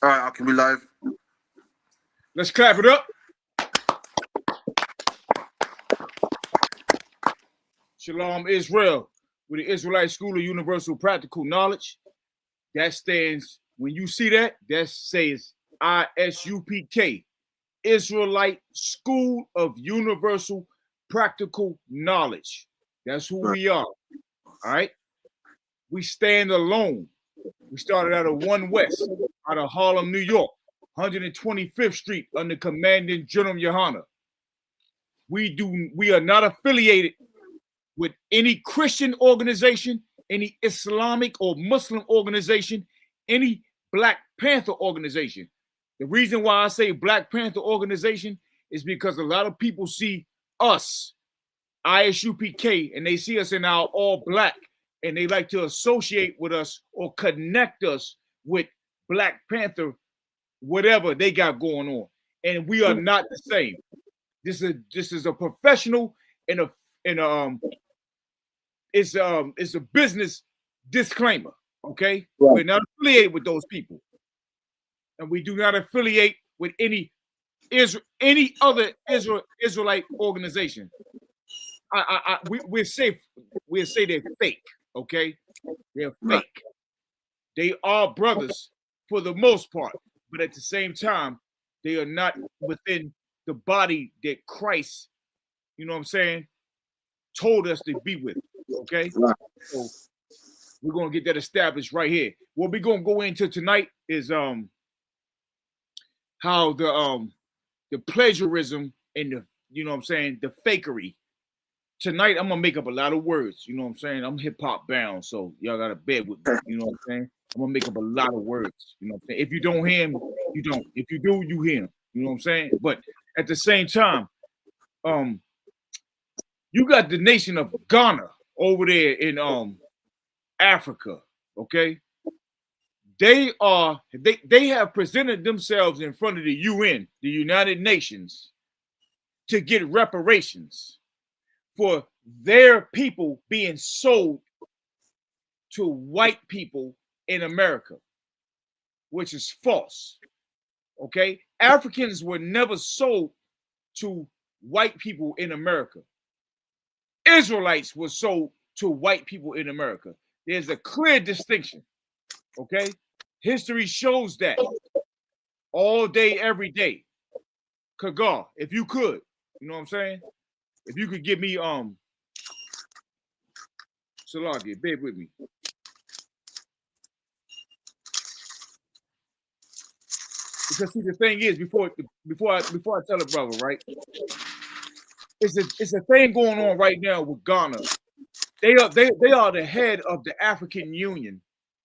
All right, I can be live. Let's clap it up. Shalom Israel, with the Israelite School of Universal Practical Knowledge. That stands, when you see that, that says I.S.U.P.K, Israelite School of Universal Practical Knowledge. That's who we are. All right. We stand alone. We started out of 1 West, out of Harlem, New York, 125th Street, under Commanding General Yahanna. We are not affiliated with any Christian organization, any Islamic or Muslim organization, any Black Panther organization. The reason why I say Black Panther organization is because a lot of people see us, I.S.U.P.K, and they see us in our all black, and they like to associate with us or connect us with Black Panther, whatever they got going on. And we are not the same. This is a professional and it's a business disclaimer. Okay, right. We're not affiliated with those people, and we do not affiliate with any other Israelite organization. We'll say they're fake. Okay, they're fake. They are brothers for the most part, but at the same time, they are not within the body that Christ, you know what I'm saying, told us to be with. Okay, so we're gonna get that established right here. What we're gonna go into tonight is how the plagiarism and the, you know what I'm saying, the fakery. Tonight I'm gonna make up a lot of words, you know what I'm saying. I'm hip hop bound, so y'all gotta bear with me, you know what I'm saying. I'm gonna make up a lot of words, you know what I'm saying. If you don't hear him, you don't. If you do, you hear him, you know what I'm saying. But at the same time, you got the nation of Ghana over there in Africa, okay? They have presented themselves in front of the UN, the United Nations, to get reparations for their people being sold to white people in America, which is false. Okay? Africans were never sold to white people in America. Israelites were sold to white people in America. There's a clear distinction. Okay? History shows that all day, every day. Kagar, if you could, you know what I'm saying? If you could give me Salagi, bear with me. Because see, the thing is, before I tell a brother, right? It's a thing going on right now with Ghana. They are the head of the African Union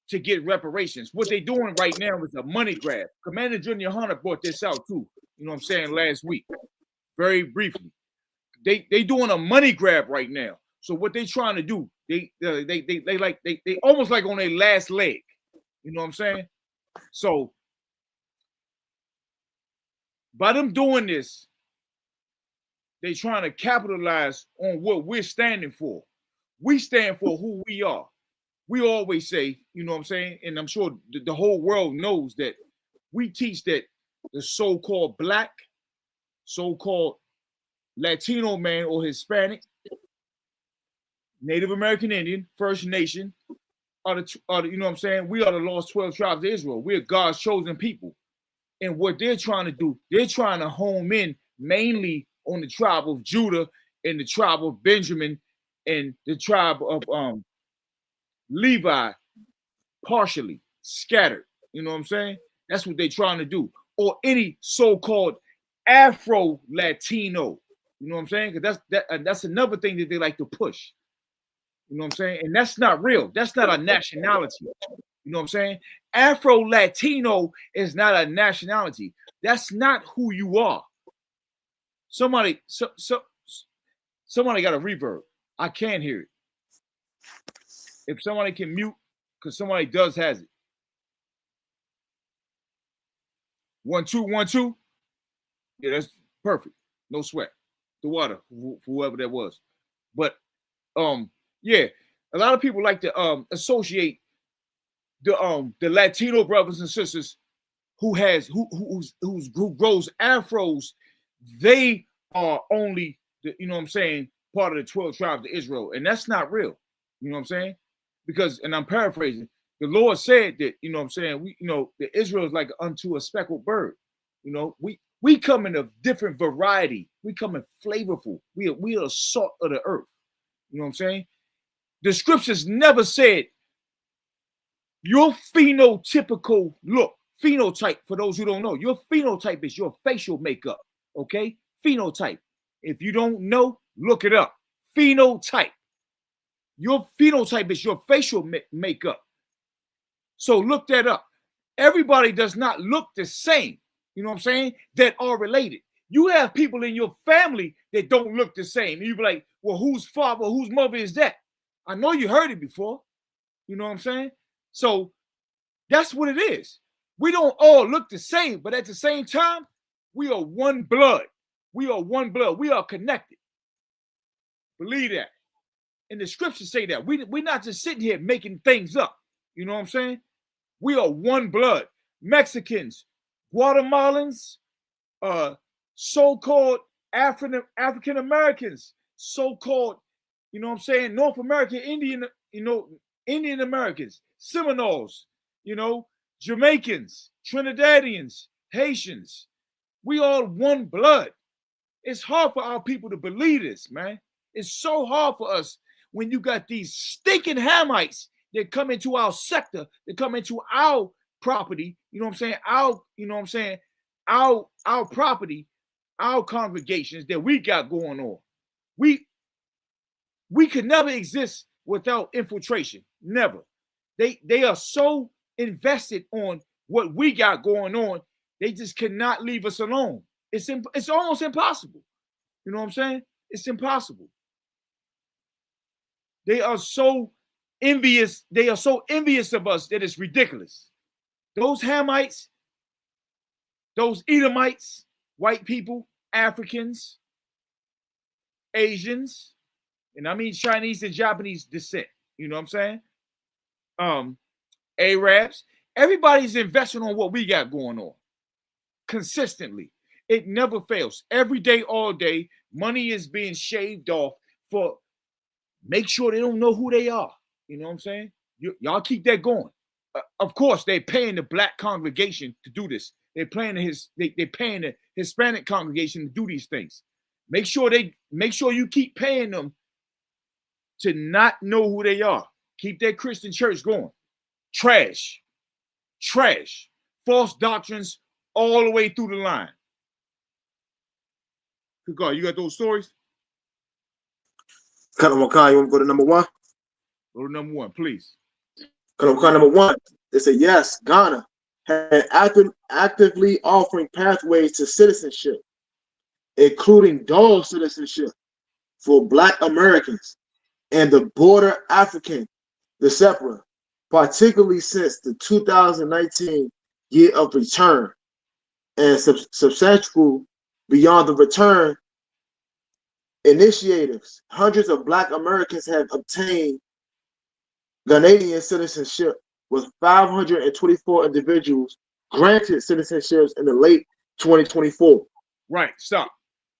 to get reparations. What they're doing right now is a money grab. Commander Junior Yahanna brought this out too, you know what I'm saying, last week. Very briefly. They doing a money grab right now. So what they trying to do, they almost like on their last leg. You know what I'm saying? So by them doing this, they trying to capitalize on what we're standing for. We stand for who we are. We always say, you know what I'm saying, and I'm sure the whole world knows that we teach that the so-called black, so-called Latino man or Hispanic, Native American Indian, First Nation, are the you know what I'm saying, we are the lost 12 tribes of Israel. We're God's chosen people. And what they're trying to do, they're trying to home in mainly on the tribe of Judah and the tribe of Benjamin and the tribe of Levi, partially scattered. You know what I'm saying? That's what they're trying to do. Or any so-called Afro-Latino. You know what I'm saying? Because that's another thing that they like to push. You know what I'm saying? And that's not real. That's not a nationality. You know what I'm saying? Afro-Latino is not a nationality. That's not who you are. Somebody got a reverb. I can't hear it. If somebody can mute, because somebody has it. 1 2 1 2. Yeah, that's perfect. No sweat. The water, whoever that was. But yeah, a lot of people like to associate the Latino brothers and sisters who grows afros, they are only the, you know what I'm saying, part of the 12 tribes of Israel. And that's not real. You know what I'm saying? Because, and I'm paraphrasing, the Lord said that, you know what I'm saying, we, you know, that Israel is like unto a speckled bird. You know, we come in a different variety. We come in flavorful. We are salt of the earth. You know what I'm saying? The scriptures never said your phenotypical look, phenotype, for those who don't know, your phenotype is your facial makeup, okay? Phenotype. If you don't know, look it up. Phenotype. Your phenotype is your facial makeup. So look that up. Everybody does not look the same, you know what I'm saying, that are related. You have people in your family that don't look the same. And you be like, well, whose father, whose mother is that? I know you heard it before. You know what I'm saying? So that's what it is. We don't all look the same, but at the same time, we are one blood. We are one blood. We are connected. Believe that. And the scriptures say that. We're not just sitting here making things up. You know what I'm saying? We are one blood. Mexicans, Guatemalans, so-called African Americans, so-called, you know what I'm saying, North American Indian, you know, Indian Americans, Seminoles, you know, Jamaicans, Trinidadians, Haitians. We all one blood. It's hard for our people to believe this, man. It's so hard for us when you got these stinking Hamites that come into our sector, that come into our property, you know what I'm saying? You know what I'm saying? Our property, our congregations that we got going on. We could never exist without infiltration. Never. They are so invested on what we got going on, they just cannot leave us alone. It's almost impossible. You know what I'm saying? It's impossible. They are so envious. They are so envious of us that it's ridiculous. Those Hamites, those Edomites, white people, Africans, Asians, and I mean Chinese and Japanese descent. You know what I'm saying? Arabs. Everybody's investing on what we got going on consistently. It never fails. Every day, all day, money is being shaved off for make sure they don't know who they are. You know what I'm saying? Y'all keep that going. Of course, they're paying the black congregation to do this. They're paying the Hispanic congregation to do these things. Make sure you keep paying them to not know who they are. Keep that Christian church going. Trash. False doctrines all the way through the line. Good God, you got those stories? Colonel Makai, you want to go to number one? Go to number one, please. Colonel Makai, number one. They say, yes, Ghana had actively offering pathways to citizenship, including dual citizenship for Black Americans and the border African diaspora, particularly since the 2019 year of return, and substantial beyond the return initiatives. Hundreds of Black Americans have obtained Ghanaian citizenship, with 524 individuals granted citizenships in the late 2024. Right, stop.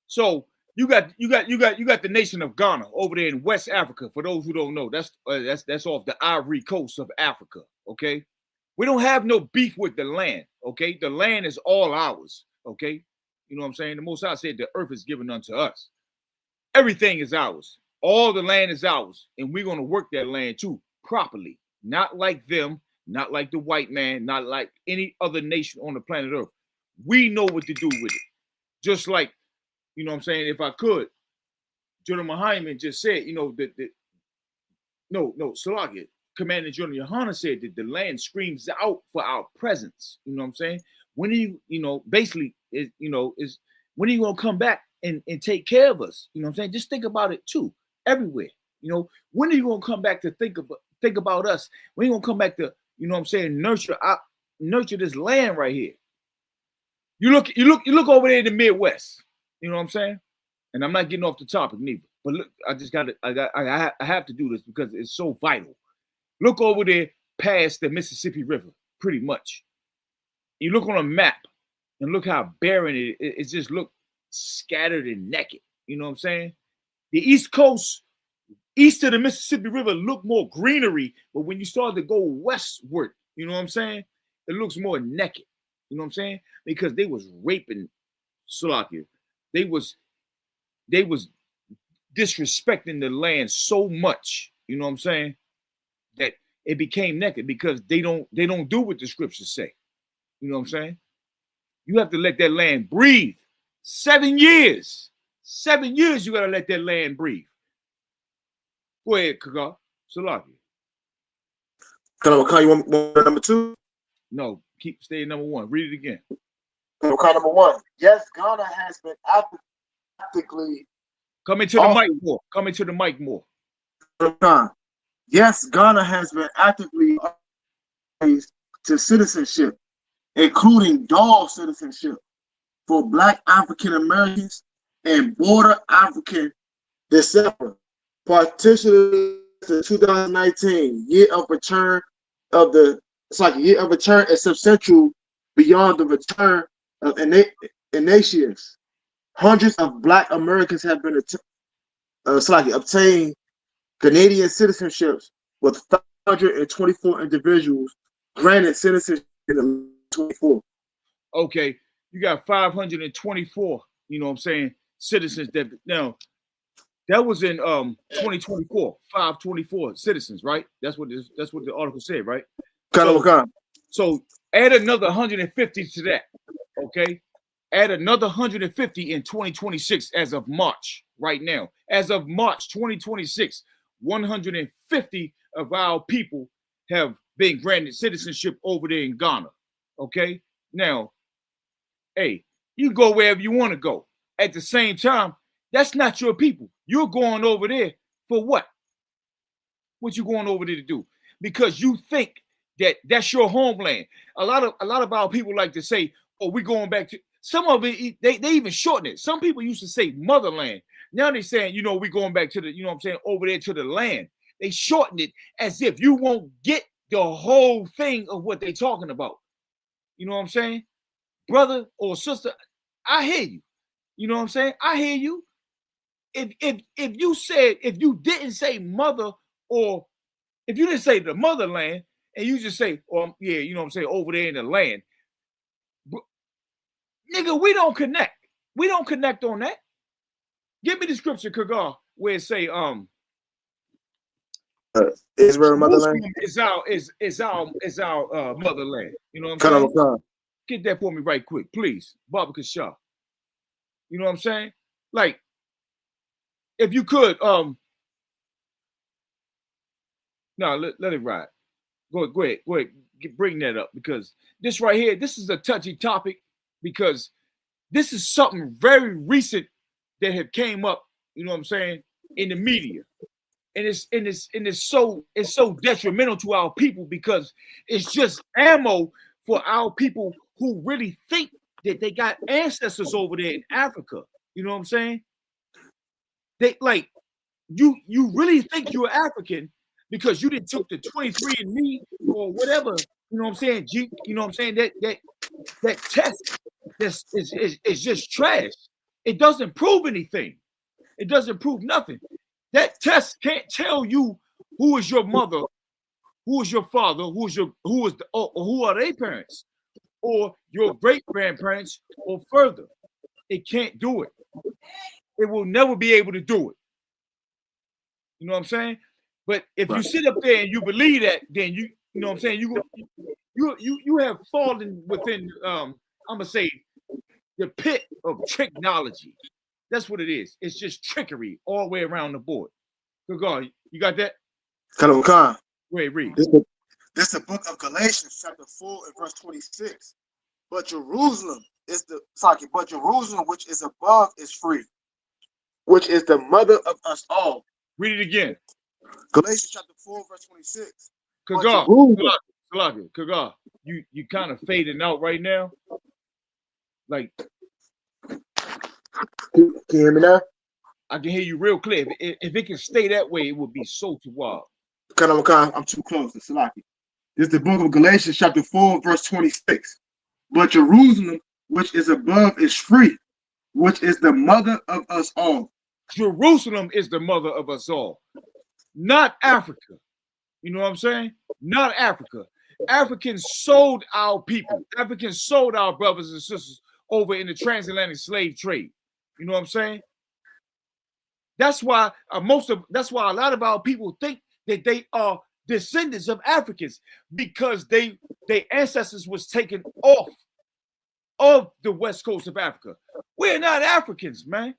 So you got the nation of Ghana over there in West Africa. For those who don't know, that's off the Ivory Coast of Africa. Okay, we don't have no beef with the land. Okay, the land is all ours. Okay, you know what I'm saying? The Most High said the earth is given unto us. Everything is ours. All the land is ours, and we're gonna work that land too properly. Not like them, not like the white man, not like any other nation on the planet Earth. We know what to do with it. Just like, you know what I'm saying, if I could, General Hyman just said, you know, Salakia, Commander General Yahanna said that the land screams out for our presence. You know what I'm saying? When are you, basically, is when are you going to come back and take care of us? You know what I'm saying? Just think about it too, everywhere. When are you going to come back to think about us? When are you going to come back to, you know what I'm saying, nurture this land right here? You look over there in the Midwest. You know what I'm saying? And I'm not getting off the topic neither. But look, I have to do this because it's so vital. Look over there past the Mississippi River, pretty much. You look on a map and look how barren it just look scattered and naked. You know what I'm saying? The East Coast, east of the Mississippi River, look more greenery, but when you start to go westward, you know what I'm saying? It looks more naked. You know what I'm saying? Because they was raping Salakia. They was disrespecting the land so much, you know what I'm saying, that it became naked because they don't do what the scriptures say. You know what I'm saying? You have to let that land breathe. 7 years. 7 years you gotta let that land breathe. Go ahead, Kaga. Salakia. You want number 2? No, stay at number 1. Read it again. Number 1. Yes, Ghana has been actively. Come into the mic more. Come into the mic more. Yes, Ghana has been actively to citizenship, including dual citizenship for Black African Americans and border African descent, particularly the 2019 year of return of the. It's like a year of return is substantial beyond the return of Ignatius. Hundreds of Black Americans have been obtained Canadian citizenships, with 524 individuals granted citizenship in 2024. Okay, you got 524. You know what I'm saying? Citizens that now that was in 2024. 524 citizens, right? That's what the article said, right? So add another 150 to that. Okay, add another 150 in 2026 as of March. Right now, as of March 2026, 150 of our people have been granted citizenship over there in Ghana. Okay, now, hey, you go wherever you want to go. At the same time, that's not your people. You're going over there for what? What you going over there to do? Because you think that that's your homeland. A lot of our people like to say, "Oh, we're going back to." Some of it, they even shorten it. Some people used to say motherland. Now they're saying, we're going back to the, you know what I'm saying, over there to the land. They shorten it as if you won't get the whole thing of what they're talking about. You know what I'm saying? Brother or sister, I hear you. You know what I'm saying? I hear you. If you didn't say mother, or if you didn't say the motherland, and you just say, yeah, you know what I'm saying, over there in the land, nigga, we don't connect. We don't connect on that. Give me the scripture, Kagar, where it say Israel motherland is our motherland. You know what I'm saying? Get that for me right quick, please, Baba Kasha. You know what I'm saying? Like, if you could, no, let it ride. Go ahead, bring that up, because this right here, this is a touchy topic, because this is something very recent that have came up, you know what I'm saying, in the media. And it's so detrimental to our people, because it's just ammo for our people who really think that they got ancestors over there in Africa. You know what I'm saying? They like you really think you're African because you didn't took the 23andMe or whatever, you know what I'm saying? You know what I'm saying? That test is just trash. It doesn't prove anything. It doesn't prove nothing. That test can't tell you who is your mother, who is your father, who are their parents, or your great grandparents, or further. It can't do it. It will never be able to do it. You know what I'm saying? But if you sit up there and you believe that, then you know what I'm saying, you have fallen within I'm gonna say the pit of technology. That's what it is. It's just trickery all the way around the board. Go on. You got that? Khan. Wait, read. This is the book of Galatians, chapter 4 and verse 26. But Jerusalem, which is above, is free, which is the mother of us all. Read it again. Galatians chapter 4, verse 26. Kagar, you kind of fading out right now. Like, can you hear me now? I can hear you real clear. If it can stay that way, it would be so too wild. I'm too close to Salaki. This is the book of Galatians, chapter 4, verse 26. but Jerusalem, which is above, is free, which is the mother of us all. Jerusalem is the mother of us all, not Africa. You know what I'm saying? Not Africa. Africans sold our people. Africans sold our brothers and sisters over in the transatlantic slave trade. You know what I'm saying? That's why that's why a lot of our people think that they are descendants of Africans, because their ancestors was taken off of the west coast of Africa. We're not Africans, man.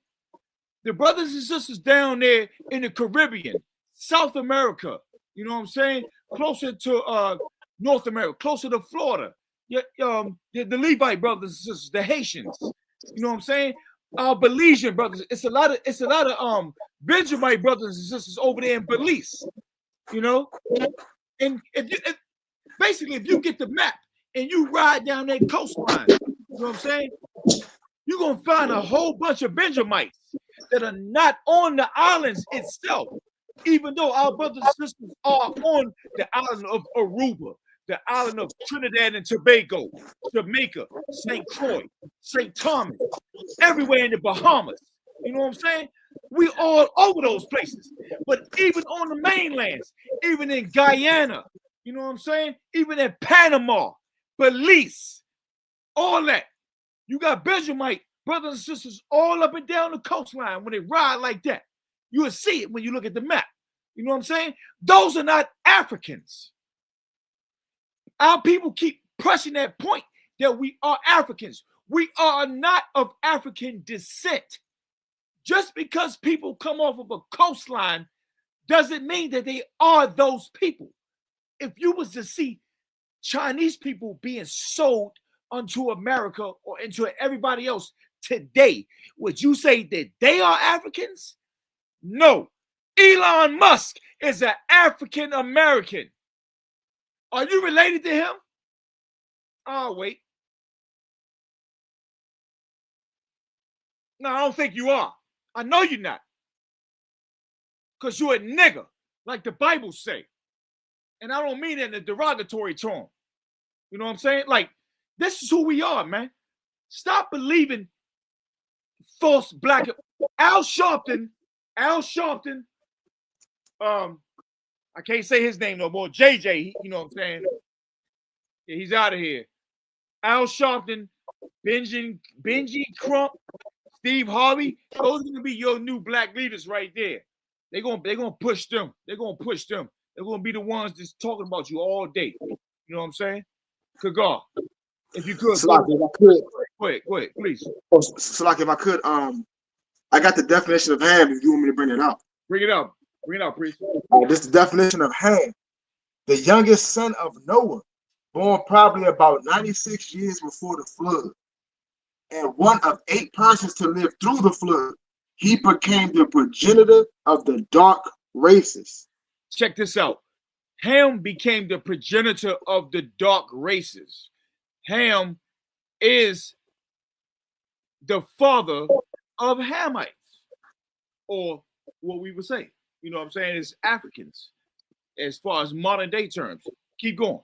The brothers and sisters down there in the Caribbean, South America, you know what I'm saying? Closer to North America, closer to Florida. The Levite brothers and sisters, the Haitians, you know what I'm saying? Our Belizean brothers. It's a lot of Benjamite brothers and sisters over there in Belize, you know. And basically, if you get the map and you ride down that coastline, you know what I'm saying? You're gonna find a whole bunch of Benjamites that are not on the islands itself, even though our brothers and sisters are on the island of Aruba, the island of Trinidad and Tobago, Jamaica, St. Croix, St. Thomas, everywhere in the Bahamas. You know what I'm saying? We all over those places. But even on the mainlands, even in Guyana, you know what I'm saying? Even in Panama, Belize, all that. You got Benjamite brothers and sisters all up and down the coastline when they ride like that. You will see it when you look at the map. You know what I'm saying? Those are not Africans. Our people keep pressing that point that we are Africans. We are not of African descent. Just because people come off of a coastline doesn't mean that they are those people. If you was to see Chinese people being sold unto America or into everybody else today, would you say that they are Africans? No. Elon Musk is an African American. Are you related to him? Oh, wait. No, I don't think you are. I know you're not. Because you're a nigger, like the Bible say. And I don't mean it in a derogatory term. You know what I'm saying? Like, this is who we are, man. Stop believing false black. Al Sharpton, I can't say his name no more. JJ, you know what I'm saying? Yeah, he's out of here. Al Sharpton, Benji Crump, Steve Harvey, those are gonna be your new black leaders right there. They're gonna push them. They're gonna push them. They're gonna be the ones that's talking about you all day. You know what I'm saying? Kagar, if you could, Salaki, if I could, go ahead, please. Oh, Salaki, if I could, I got the definition of ham. If you want me to bring it out, bring it out, priest. This is the definition of Ham, the youngest son of Noah, born probably about 96 years before the flood, and one of 8 persons to live through the flood. He became the progenitor of the dark races. Check this out. Ham became the progenitor of the dark races. Ham is the father of Hamites, or what we would say, you know what I'm saying, is Africans, as far as modern day terms. Keep going.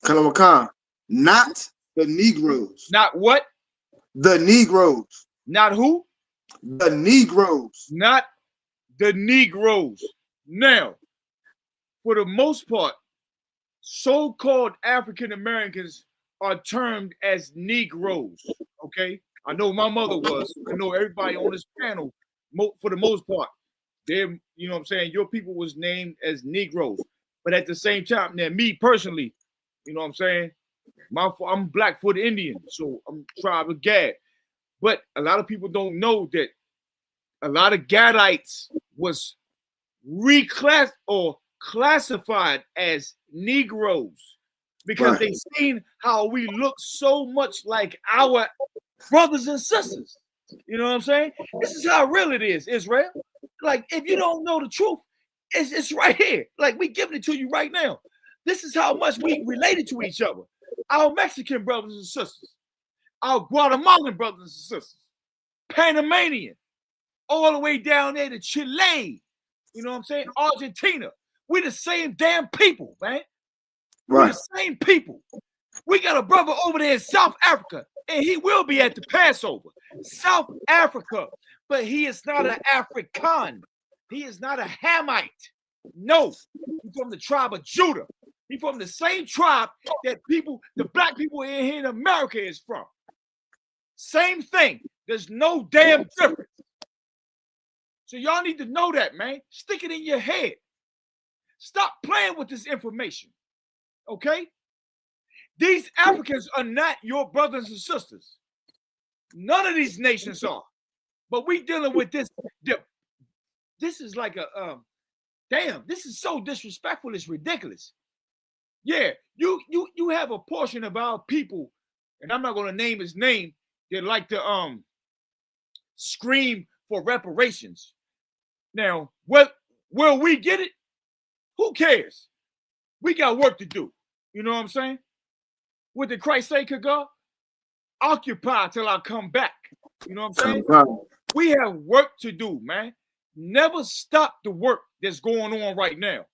Kalamakan, not the Negroes. Not what? The Negroes. Not who? The Negroes. Not the Negroes. Now, for the most part, so-called African Americans are termed as Negroes. Okay, I know my mother was. I know everybody on this panel, for the most part, they're, you know what I'm saying, your people was named as Negroes. But at the same time, now me personally, you know what I'm saying, I'm Blackfoot Indian, so I'm tribe of Gad. But a lot of people don't know that a lot of Gadites was reclassified or classified as Negroes because they seen how we look so much like our brothers and sisters. You know what I'm saying? This is how real it is, Israel. Like, if you don't know the truth, it's right here. Like, we giving it to you right now. This is how much we related to each other. Our Mexican brothers and sisters, our Guatemalan brothers and sisters, Panamanian, all the way down there to Chile. You know what I'm saying? Argentina. We the same damn people, man. We're the same people. We got a brother over there in South Africa, and he will be at the Passover. South Africa, but he is not an African. He is not a Hamite. No, he's from the tribe of Judah. He's from the same tribe that the black people here in America is from. Same thing. There's no damn difference. So y'all need to know that, man. Stick it in your head. Stop playing with this information. Okay? These Africans are not your brothers and sisters. None of these nations are. But we dealing with this. This is like a damn, this is so disrespectful, it's ridiculous. Yeah, you have a portion of our people, and I'm not gonna name his name, that like to scream for reparations. Now, where we get it, who cares? We got work to do. You know what I'm saying? What did Christ say, Kagar? Occupy till I come back. You know what I'm saying? We have work to do, man. Never stop the work that's going on right now.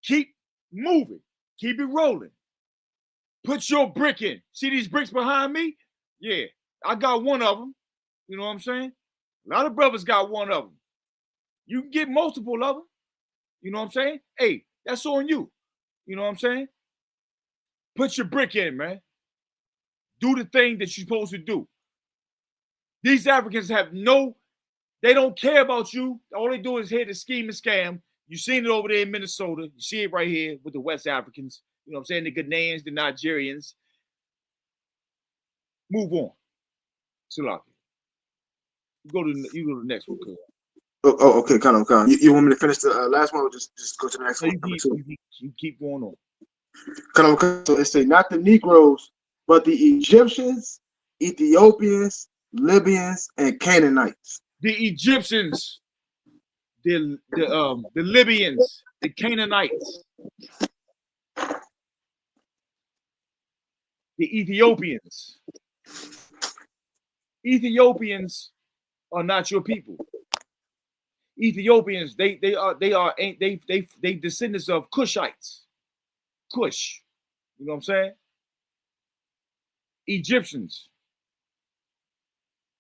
Keep moving. Keep it rolling. Put your brick in. See these bricks behind me? Yeah, I got one of them. You know what I'm saying? A lot of brothers got one of them. You can get multiple of them. You know what I'm saying? Hey, that's on you. You know what I'm saying? Put your brick in, man. Do the thing that you're supposed to do. These Africans they don't care about you. All they do is hit the scheme and scam. You seen it over there in Minnesota. You see it right here with the West Africans. You know what I'm saying? The Ghanaians, the Nigerians. Move on. Salaki. You go to the next one. Oh, okay, kind of. You want me to finish the last one, or just go to the next one? You keep going on. So it say not the Negroes, but the Egyptians, Ethiopians, Libyans, and Canaanites. The Egyptians, the Libyans, the Canaanites, the Ethiopians. Ethiopians are not your people. Ethiopians, they descendants of Cushites. Cush. You know what I'm saying? Egyptians,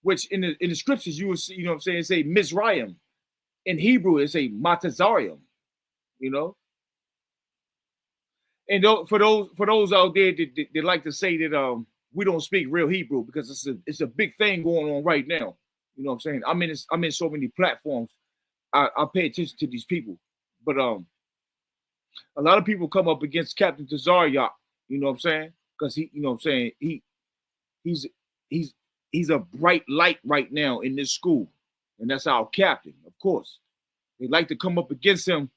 which in the scriptures you will see, you know what I'm saying, say Mizraim. In Hebrew, it's a Matazarium, you know. And for those out there that like to say that we don't speak real Hebrew, because it's a big thing going on right now. You know what I'm saying? I'm in so many platforms. I pay attention to these people, but a lot of people come up against Captain Tazariak. You know what I'm saying? Because he, you know what I'm saying, he's a bright light right now in this school, and that's our captain. Of course, they like to come up against him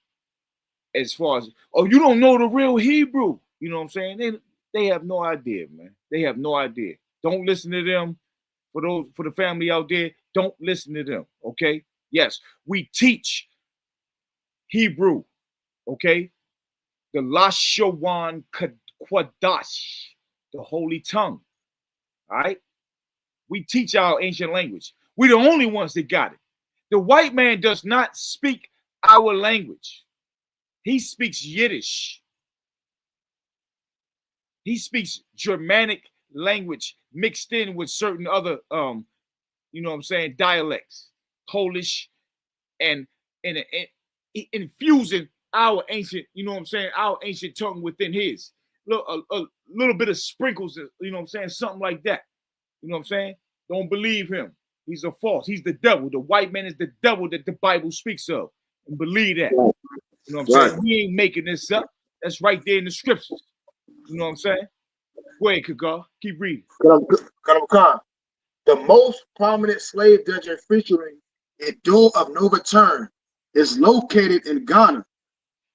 as far as, oh, you don't know the real Hebrew. You know what I'm saying? They have no idea, man. They have no idea. Don't listen to them. For the family out there, don't listen to them. Okay? Yes, we teach Hebrew. Okay? The Lashawan Kwadash, the holy tongue. All right? We teach our ancient language. We're the only ones that got it. The white man does not speak our language. He speaks Yiddish. He speaks Germanic language mixed in with certain other, you know what I'm saying, dialects, Polish, and infusing our ancient, you know what I'm saying, our ancient tongue within his. A little bit of sprinkles, you know what I'm saying, something like that. You know what I'm saying? Don't believe him. He's a false. He's the devil. The white man is the devil that the Bible speaks of. And believe that. You know what I'm saying? He ain't making this up. That's right there in the scriptures. You know what I'm saying? Go ahead, Kagar. Keep reading. The most prominent slave dungeon featuring a door of no return is located in Ghana,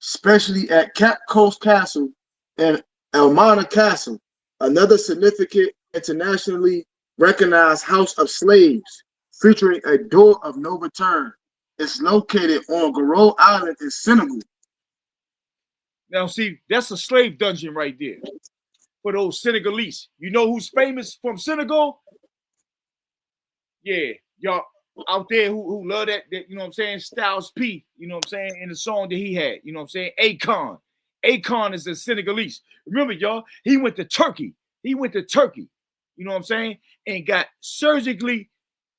especially at Cap Coast Castle and Elmina Castle, another significant internationally recognized house of slaves featuring a door of no return. It's located on Garo Island in Senegal. Now, see, that's a slave dungeon right there for those Senegalese. You know who's famous from Senegal? Yeah, y'all out there who love that, you know what I'm saying, Styles P, you know what I'm saying, in the song that he had, you know what I'm saying, Akon. Akon is a Senegalese. Remember, y'all, he went to Turkey. He went to Turkey, you know what I'm saying, and got surgically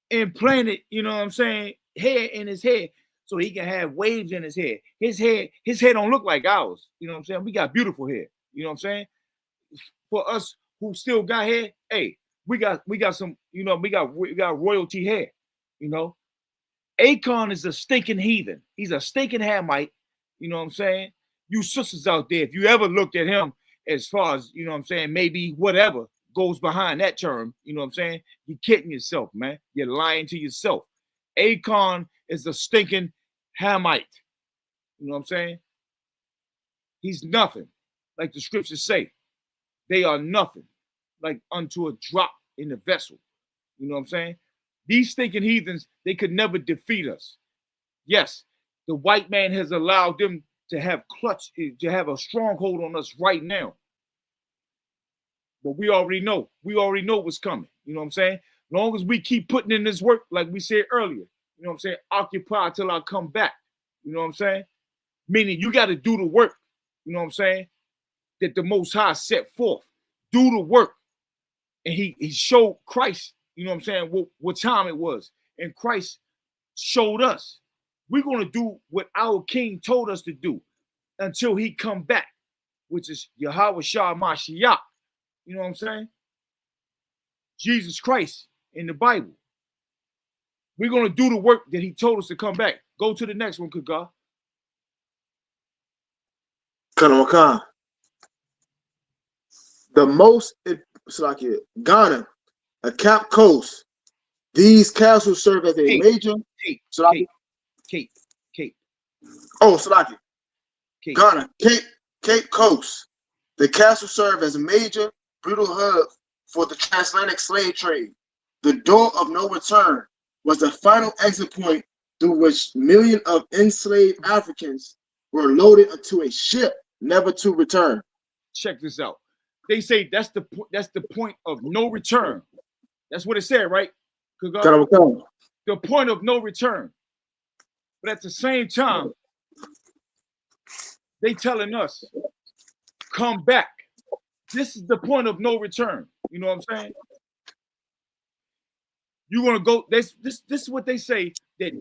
implanted, you know what I'm saying, hair in his head so he can have waves in his hair. His hair don't look like ours, you know what I'm saying? We got beautiful hair, you know what I'm saying? For us who still got hair, hey, we got some, you know, we got royalty hair, you know. Akon is a stinking heathen. He's a stinking Hamite, you know what I'm saying? You sisters out there, if you ever looked at him as far as, you know what I'm saying, maybe whatever goes behind that term, you know what I'm saying? You're kidding yourself, man. You're lying to yourself. Akon is a stinking Hamite. You know what I'm saying? He's nothing. Like the scriptures say, they are nothing. Like unto a drop in the vessel. You know what I'm saying? These stinking heathens, they could never defeat us. Yes, the white man has allowed them to have a stronghold on us right now. But we already know what's coming. You know what I'm saying? Long as we keep putting in this work, like we said earlier, you know what I'm saying? Occupy till I come back. You know what I'm saying? Meaning you got to do the work, you know what I'm saying? That the Most High set forth. Do the work. And he showed Christ, you know what I'm saying, what time it was. And Christ showed us. We're going to do what our King told us to do until he come back, which is Yahweh Shah Mashiach. You know what I'm saying? Jesus Christ in the Bible. We're going to do the work that he told us to come back. Go to the next one, Kagar. Kanamakan. The most, Ghana, a Cap Coast. These castles serve as a major. Cape. Oh, Salaki. Ghana, Cape Coast. The castle served as a major brutal hub for the transatlantic slave trade. The door of no return was the final exit point through which millions of enslaved Africans were loaded onto a ship, never to return. Check this out. They say that's the point of no return. That's what it said, right? The point of no return. But at the same time, they telling us, come back. This is the point of no return. You know what I'm saying? You're gonna go. This is what they say, that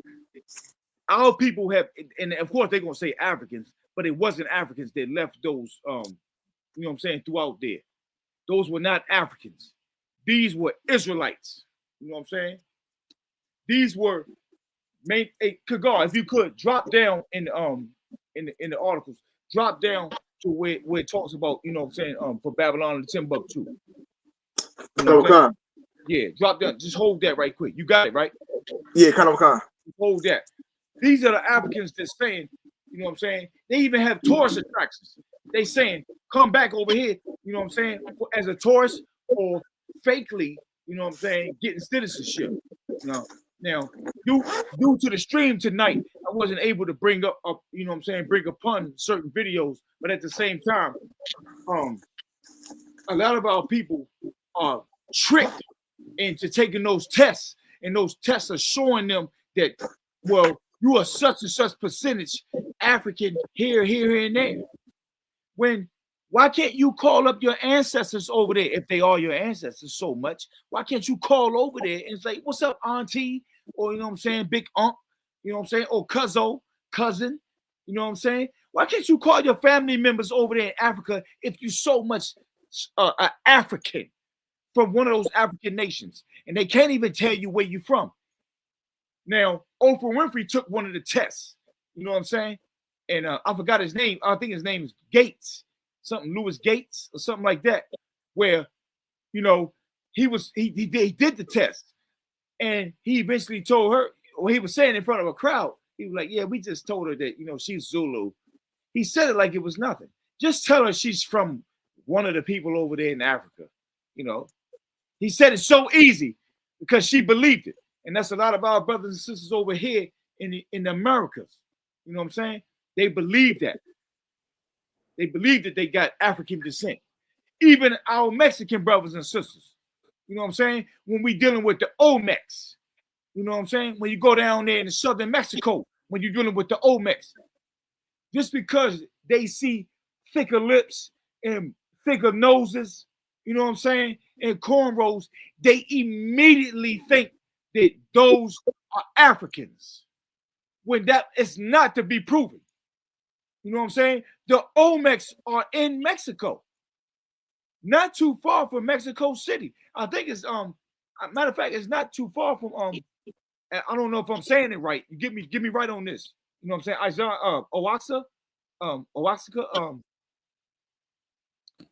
our people have, and of course they're gonna say Africans, but it wasn't Africans that left those you know what I'm saying, throughout there. Those were not Africans. These were Israelites. You know what I'm saying? These were Kagar, if you could drop down in the articles, drop down to where it talks about, you know what I'm saying, for Babylon and Timbuktu. You know yeah, drop down. Just hold that right quick. You got it, right? Yeah, kind of. Hold that. These are the Africans that's saying, you know what I'm saying? They even have tourist attractions. They saying, come back over here, you know what I'm saying, as a tourist or fakely, you know what I'm saying, getting citizenship. Now, due to the stream tonight, I wasn't able to bring up, you know what I'm saying, bring upon certain videos, but at the same time, a lot of our people are tricked into taking those tests, and those tests are showing them that, well, you are such and such percentage African here, and there. Why can't you call up your ancestors over there if they are your ancestors so much? Why can't you call over there and say, what's up, auntie? Or, you know what I'm saying, big aunt, you know what I'm saying? Or cousin, you know what I'm saying? Why can't you call your family members over there in Africa if you're so much African from one of those African nations? And they can't even tell you where you're from. Now, Oprah Winfrey took one of the tests, you know what I'm saying? And I forgot his name. I think his name is Gates, something Louis Gates or something like that, where, you know, he did the test. And he eventually told her, or he was saying in front of a crowd, he was like, yeah, we just told her that, you know, she's Zulu. He said it like it was nothing. Just tell her she's from one of the people over there in Africa. You know, he said it so easy because she believed it. And that's a lot of our brothers and sisters over here in the Americas. You know what I'm saying? They believe that. They believe that they got African descent. Even our Mexican brothers and sisters. You know what I'm saying? When we dealing with the Olmecs, you know what I'm saying? When you go down there in southern Mexico, when you're dealing with the Olmecs, just because they see thicker lips and thicker noses, you know what I'm saying, and cornrows, they immediately think that those are Africans when that is not to be proven. You know what I'm saying? The Olmecs are in Mexico, not too far from Mexico City. I think it's matter of fact, it's not too far from I don't know if I'm saying it right. You give me right on this. You know what I'm saying? Oaxaca.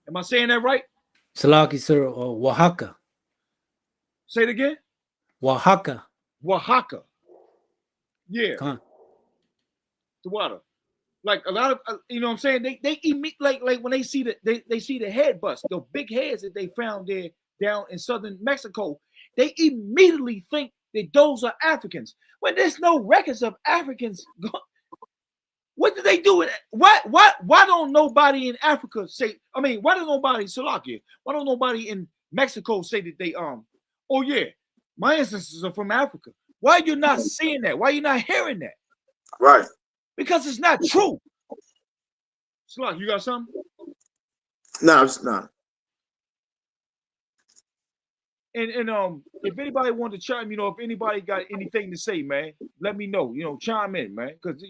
Am I saying that right? Salaki, sir, or Oaxaca. Say it again. Oaxaca. Oaxaca. Yeah. Come on. The water. Like a lot of you know what I'm saying? They emit like when they see they see the head bust, the big heads that they found there down in southern Mexico, they immediately think that those are Africans. When there's no records of Africans, what do they do with it? Why don't nobody in Africa say, I mean, why don't nobody Salakia? Why don't nobody in Mexico say that they oh yeah, my ancestors are from Africa? Why are you not seeing that? Why are you not hearing that? Right. Because it's not true. Salak, you got something? No, it's not. And if anybody wanted to chime, if anybody got anything to say, man, let me know. Chime in, man, because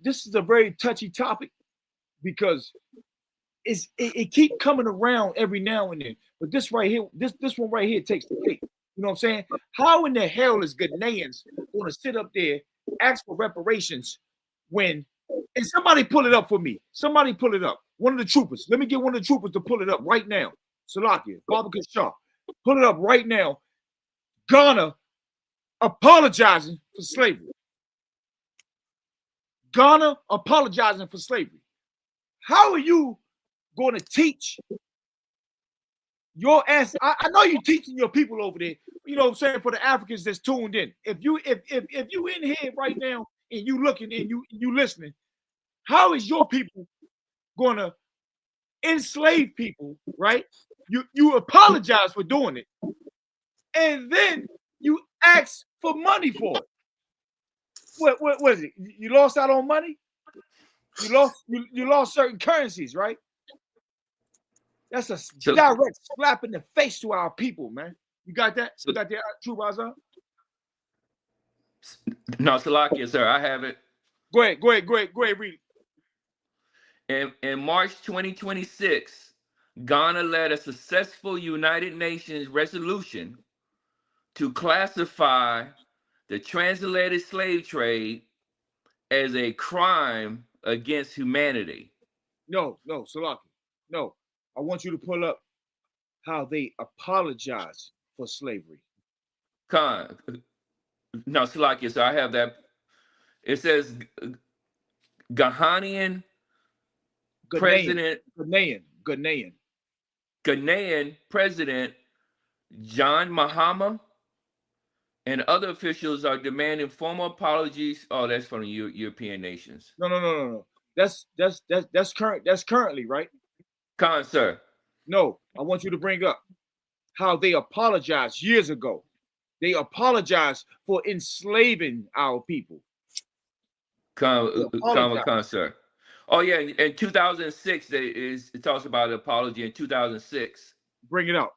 this is a very touchy topic because it keep coming around every now and then. But this right here, this one right here takes the cake. You know what I'm saying? How in the hell is Ghanaians going to sit up there, ask for reparations when? And somebody pull it up for me. Somebody pull it up. One of the troopers. Let me get one of the troopers to pull it up right now. Salakia, Barbara Shaw. Pull it up right now. Ghana apologizing for slavery. Ghana apologizing for slavery. How are you going to teach your ass? I know you're teaching your people over there. You know what I'm saying, for the Africans that's tuned in. If you in here right now and you looking and you listening, how is your people going to enslave people, right? You apologize for doing it, and then you ask for money for it. What is it? You lost out on money? You lost certain currencies, right? That's a direct slap in the face to our people, man. You got that? You got that, True Bazar? No, Salakia, sir. I have it. Go ahead, read it. In March 2026, Ghana led a successful United Nations resolution to classify the transatlantic slave trade as a crime against humanity. No, Salaki. No. I want you to pull up how they apologize for slavery. No, Salakia, so I have that. It says Ghanaian President President John Mahama and other officials are demanding formal apologies. Oh, that's from the European nations. No. That's currently, right? Sir. No, I want you to bring up how they apologized years ago. They apologized for enslaving our people. Sir. Oh yeah, in 2006, it talks about an apology in 2006. Bring it up.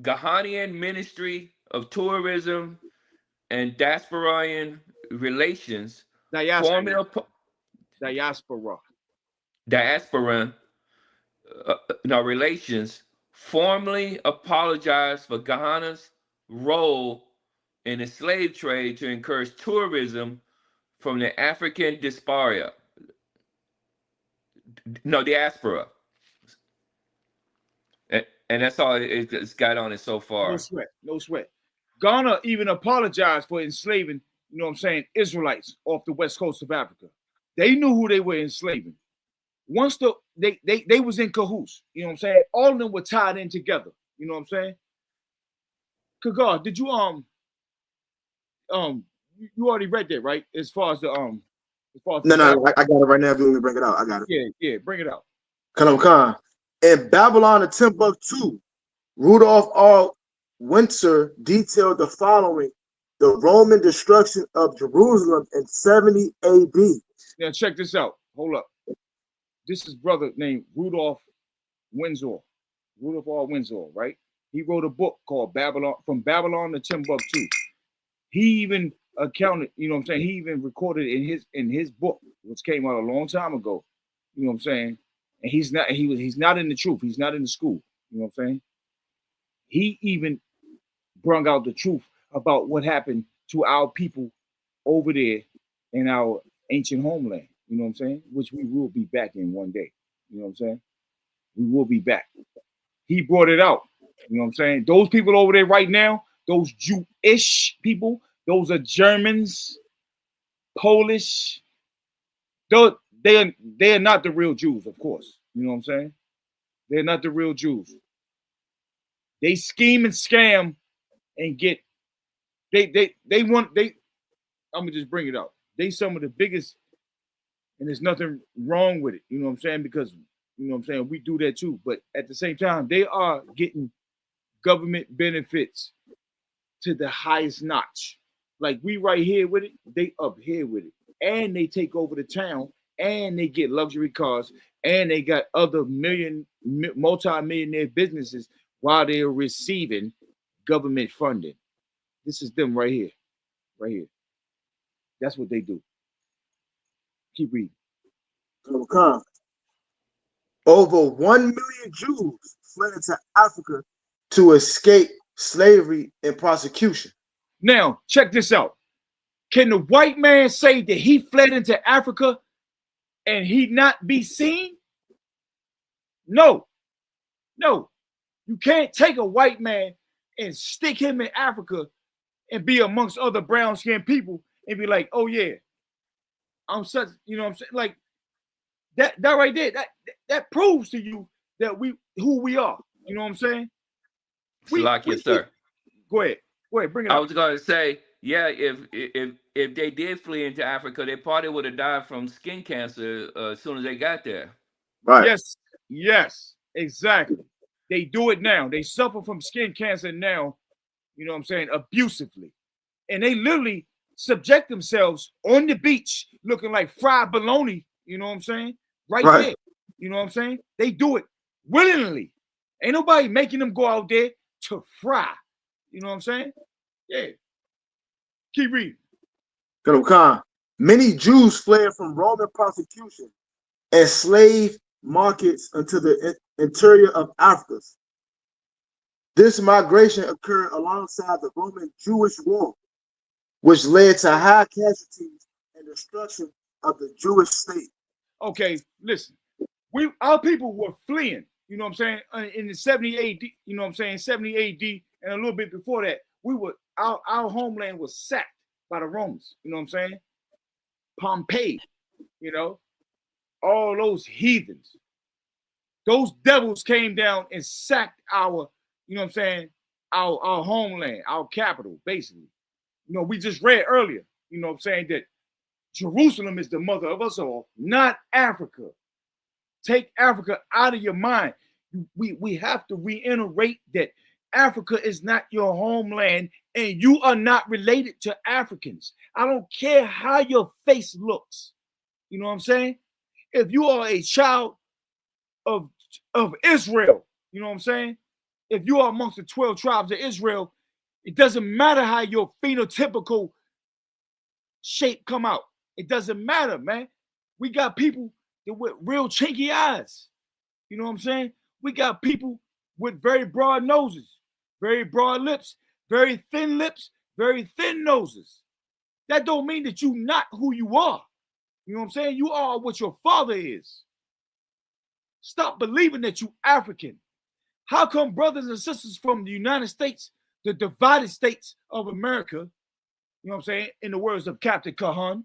Ghanaian Ministry of Tourism and Diasporan Relations. Relations formally apologized for Ghana's role in the slave trade to encourage tourism from the African diaspora. And that's all it's got on it so far. No sweat. Ghana even apologized for enslaving, Israelites off the west coast of Africa. They knew who they were enslaving. Once they was in cahoots, you know what I'm saying? All of them were tied in together. You know what I'm saying? Kagar, did you you already read that, right? As far as the No, I got it right now. If you want me to bring it out, I got it. Yeah, bring it out. Khan. In Babylon, the Timbuktu, Rudolf R. Winter detailed the following: the Roman destruction of Jerusalem in 70 AD. Now check this out. Hold up. This is brother named Rudolf Windsor, Rudolph R. Windsor, right? He wrote a book called Babylon, From Babylon to Timbuktu. He even accounted, you know what I'm saying? He even recorded in his book, which came out a long time ago. You know what I'm saying? And he's not in the truth. He's not in the school. You know what I'm saying? He even brought out the truth about what happened to our people over there in our ancient homeland. You know what I'm saying? Which we will be back in one day. You know what I'm saying? We will be back. He brought it out. You know what I'm saying? Those people over there right now, those Jewish people, those are Germans, Polish. They are not the real Jews, of course. You know what I'm saying? They're not the real Jews. They scheme and scam and get I'm gonna just bring it out. They some of the biggest, and there's nothing wrong with it. You know what I'm saying? Because you know what I'm saying, we do that too. But at the same time, they are getting government benefits to the highest notch. Like we right here with it, they up here with it. And they take over the town, and they get luxury cars, and they got other multi-millionaire businesses while they're receiving government funding. This is them right here. Right here. That's what they do. Keep reading. Over 1 million Jews fled into Africa to escape slavery and prosecution. Now, check this out. Can the white man say that he fled into Africa and he not be seen? No. No. You can't take a white man and stick him in Africa and be amongst other brown-skinned people and be like, oh yeah, I'm such, you know what I'm saying? Like that right there, that proves to you that who we are. You know what I'm saying? Yes, sir. Go ahead, bring it up. I was going to say, yeah, if they did flee into Africa, they probably would have died from skin cancer as soon as they got there. Right. Yes, exactly. They do it now. They suffer from skin cancer now, you know what I'm saying, abusively. And they literally subject themselves on the beach looking like fried bologna, you know what I'm saying? Right there. You know what I'm saying? They do it willingly. Ain't nobody making them go out there to fry. You know what I'm saying? Yeah. Keep reading. Many Jews fled from Roman persecution and slave markets into the interior of Africa. This migration occurred alongside the Roman-Jewish War, which led to high casualties and destruction of the Jewish state. Okay, listen. Our people were fleeing, you know what I'm saying, in the 70 AD, you know what I'm saying, 70 AD, and a little bit before that, our homeland was sacked by the Romans, you know what I'm saying? Pompeii, you know, all those heathens. Those devils came down and sacked our, you know what I'm saying, our homeland, our capital, basically. You know, we just read earlier, you know what I'm saying, that Jerusalem is the mother of us all, not Africa. Take Africa out of your mind. We have to reiterate that Africa is not your homeland and you are not related to Africans. I don't care how your face looks. You know what I'm saying? If you are a child of Israel, you know what I'm saying? If you are amongst the 12 tribes of Israel, it doesn't matter how your phenotypical shape come out. It doesn't matter, man. We got people with real chinky eyes. You know what I'm saying? We got people with very broad noses, very broad lips, very thin noses. That don't mean that you not who you are. You know what I'm saying? You are what your father is. Stop believing that you African. How come brothers and sisters from the United States, the divided states of America, you know what I'm saying, in the words of Captain Cahan,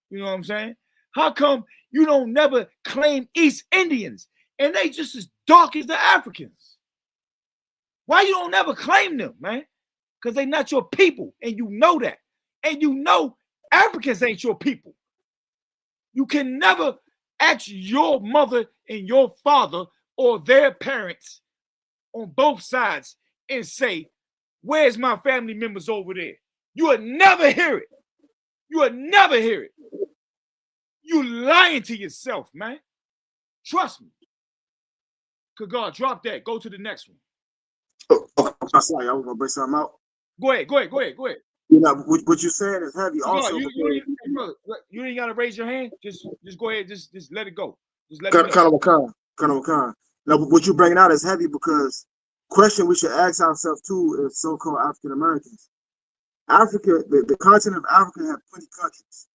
you know what I'm saying? How come you don't never claim East Indians and they just as dark as the Africans? Why you don't never claim them, man? Because they not your people, and you know that. And you know Africans ain't your people. You can never ask your mother and your father or their parents on both sides and say, where's my family members over there? You will never hear it. You will never hear it. You lying to yourself, man. Trust me. Kagar, drop that. Go to the next one. Oh, I'm sorry, I was gonna bring something out. Go ahead. You know, what you're saying is heavy. Kagar, Also, you ain't gotta raise your hand. Just go ahead. Just let it go. Just let me know. kind of. Now, what you're bringing out is heavy because question we should ask ourselves too is so-called African Americans. Africa, the continent of Africa have 20 countries.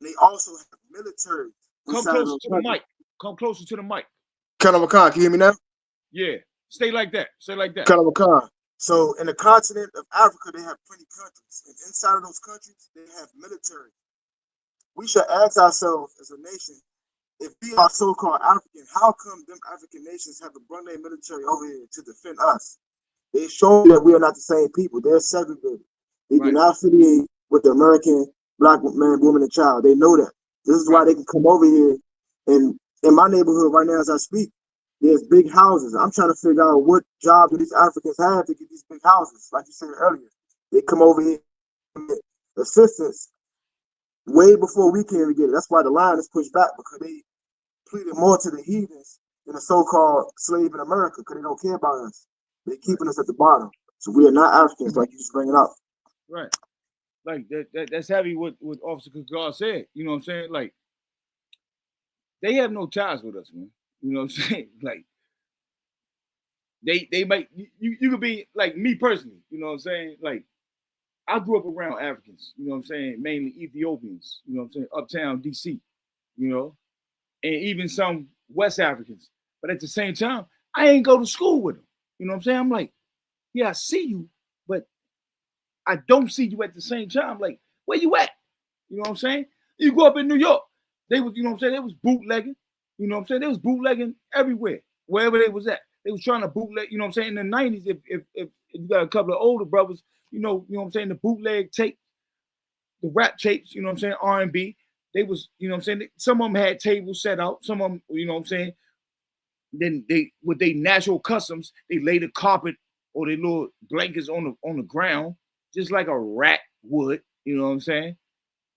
They also have military. Come closer to the mic. Come closer to the mic. Kind of, can you hear me now? Yeah. Stay like that. Stay like that. Kind of. So in the continent of Africa, they have 20 countries. And inside of those countries, they have military. We should ask ourselves as a nation, if we are so-called African, how come them African nations have to bring their military over here to defend us? They show that we are not the same people. They're segregated. They do not affiliate with the American black man, woman, and child. They know that. This is why they can come over here. And in my neighborhood right now, as I speak, there's big houses. I'm trying to figure out what job do these Africans have to get these big houses. Like you said earlier, they come over here and get assistance way before we can even get it. That's why the line is pushed back, because they pleaded more to the heathens than the so-called slave in America, because they don't care about us. They're keeping us at the bottom. So we are not Africans, like you just bring it up. Right. Like that's heavy what Officer Kagar said. You know what I'm saying? Like, they have no ties with us, man. You know what I'm saying? Like, they might, you could be like me personally, you know what I'm saying? Like, I grew up around Africans, you know what I'm saying? Mainly Ethiopians, you know what I'm saying? Uptown DC, you know, and even some West Africans. But at the same time, I ain't go to school with them. You know what I'm saying? I'm like, yeah, I see you, but I don't see you at the same time. Like, where you at? You know what I'm saying? You grew up in New York. They was, you know what I'm saying? They was bootlegging. You know what I'm saying? They was bootlegging everywhere, wherever they was at. They was trying to bootleg, you know what I'm saying? In the 90s, if you got a couple of older brothers, you know what I'm saying? The bootleg tape, the rap tapes, you know what I'm saying? R&B. They was, you know what I'm saying? Some of them had tables set out. Some of them, you know what I'm saying? Then they, with their natural customs, they lay the carpet or their little blankets on the ground, just like a rat would, you know what I'm saying?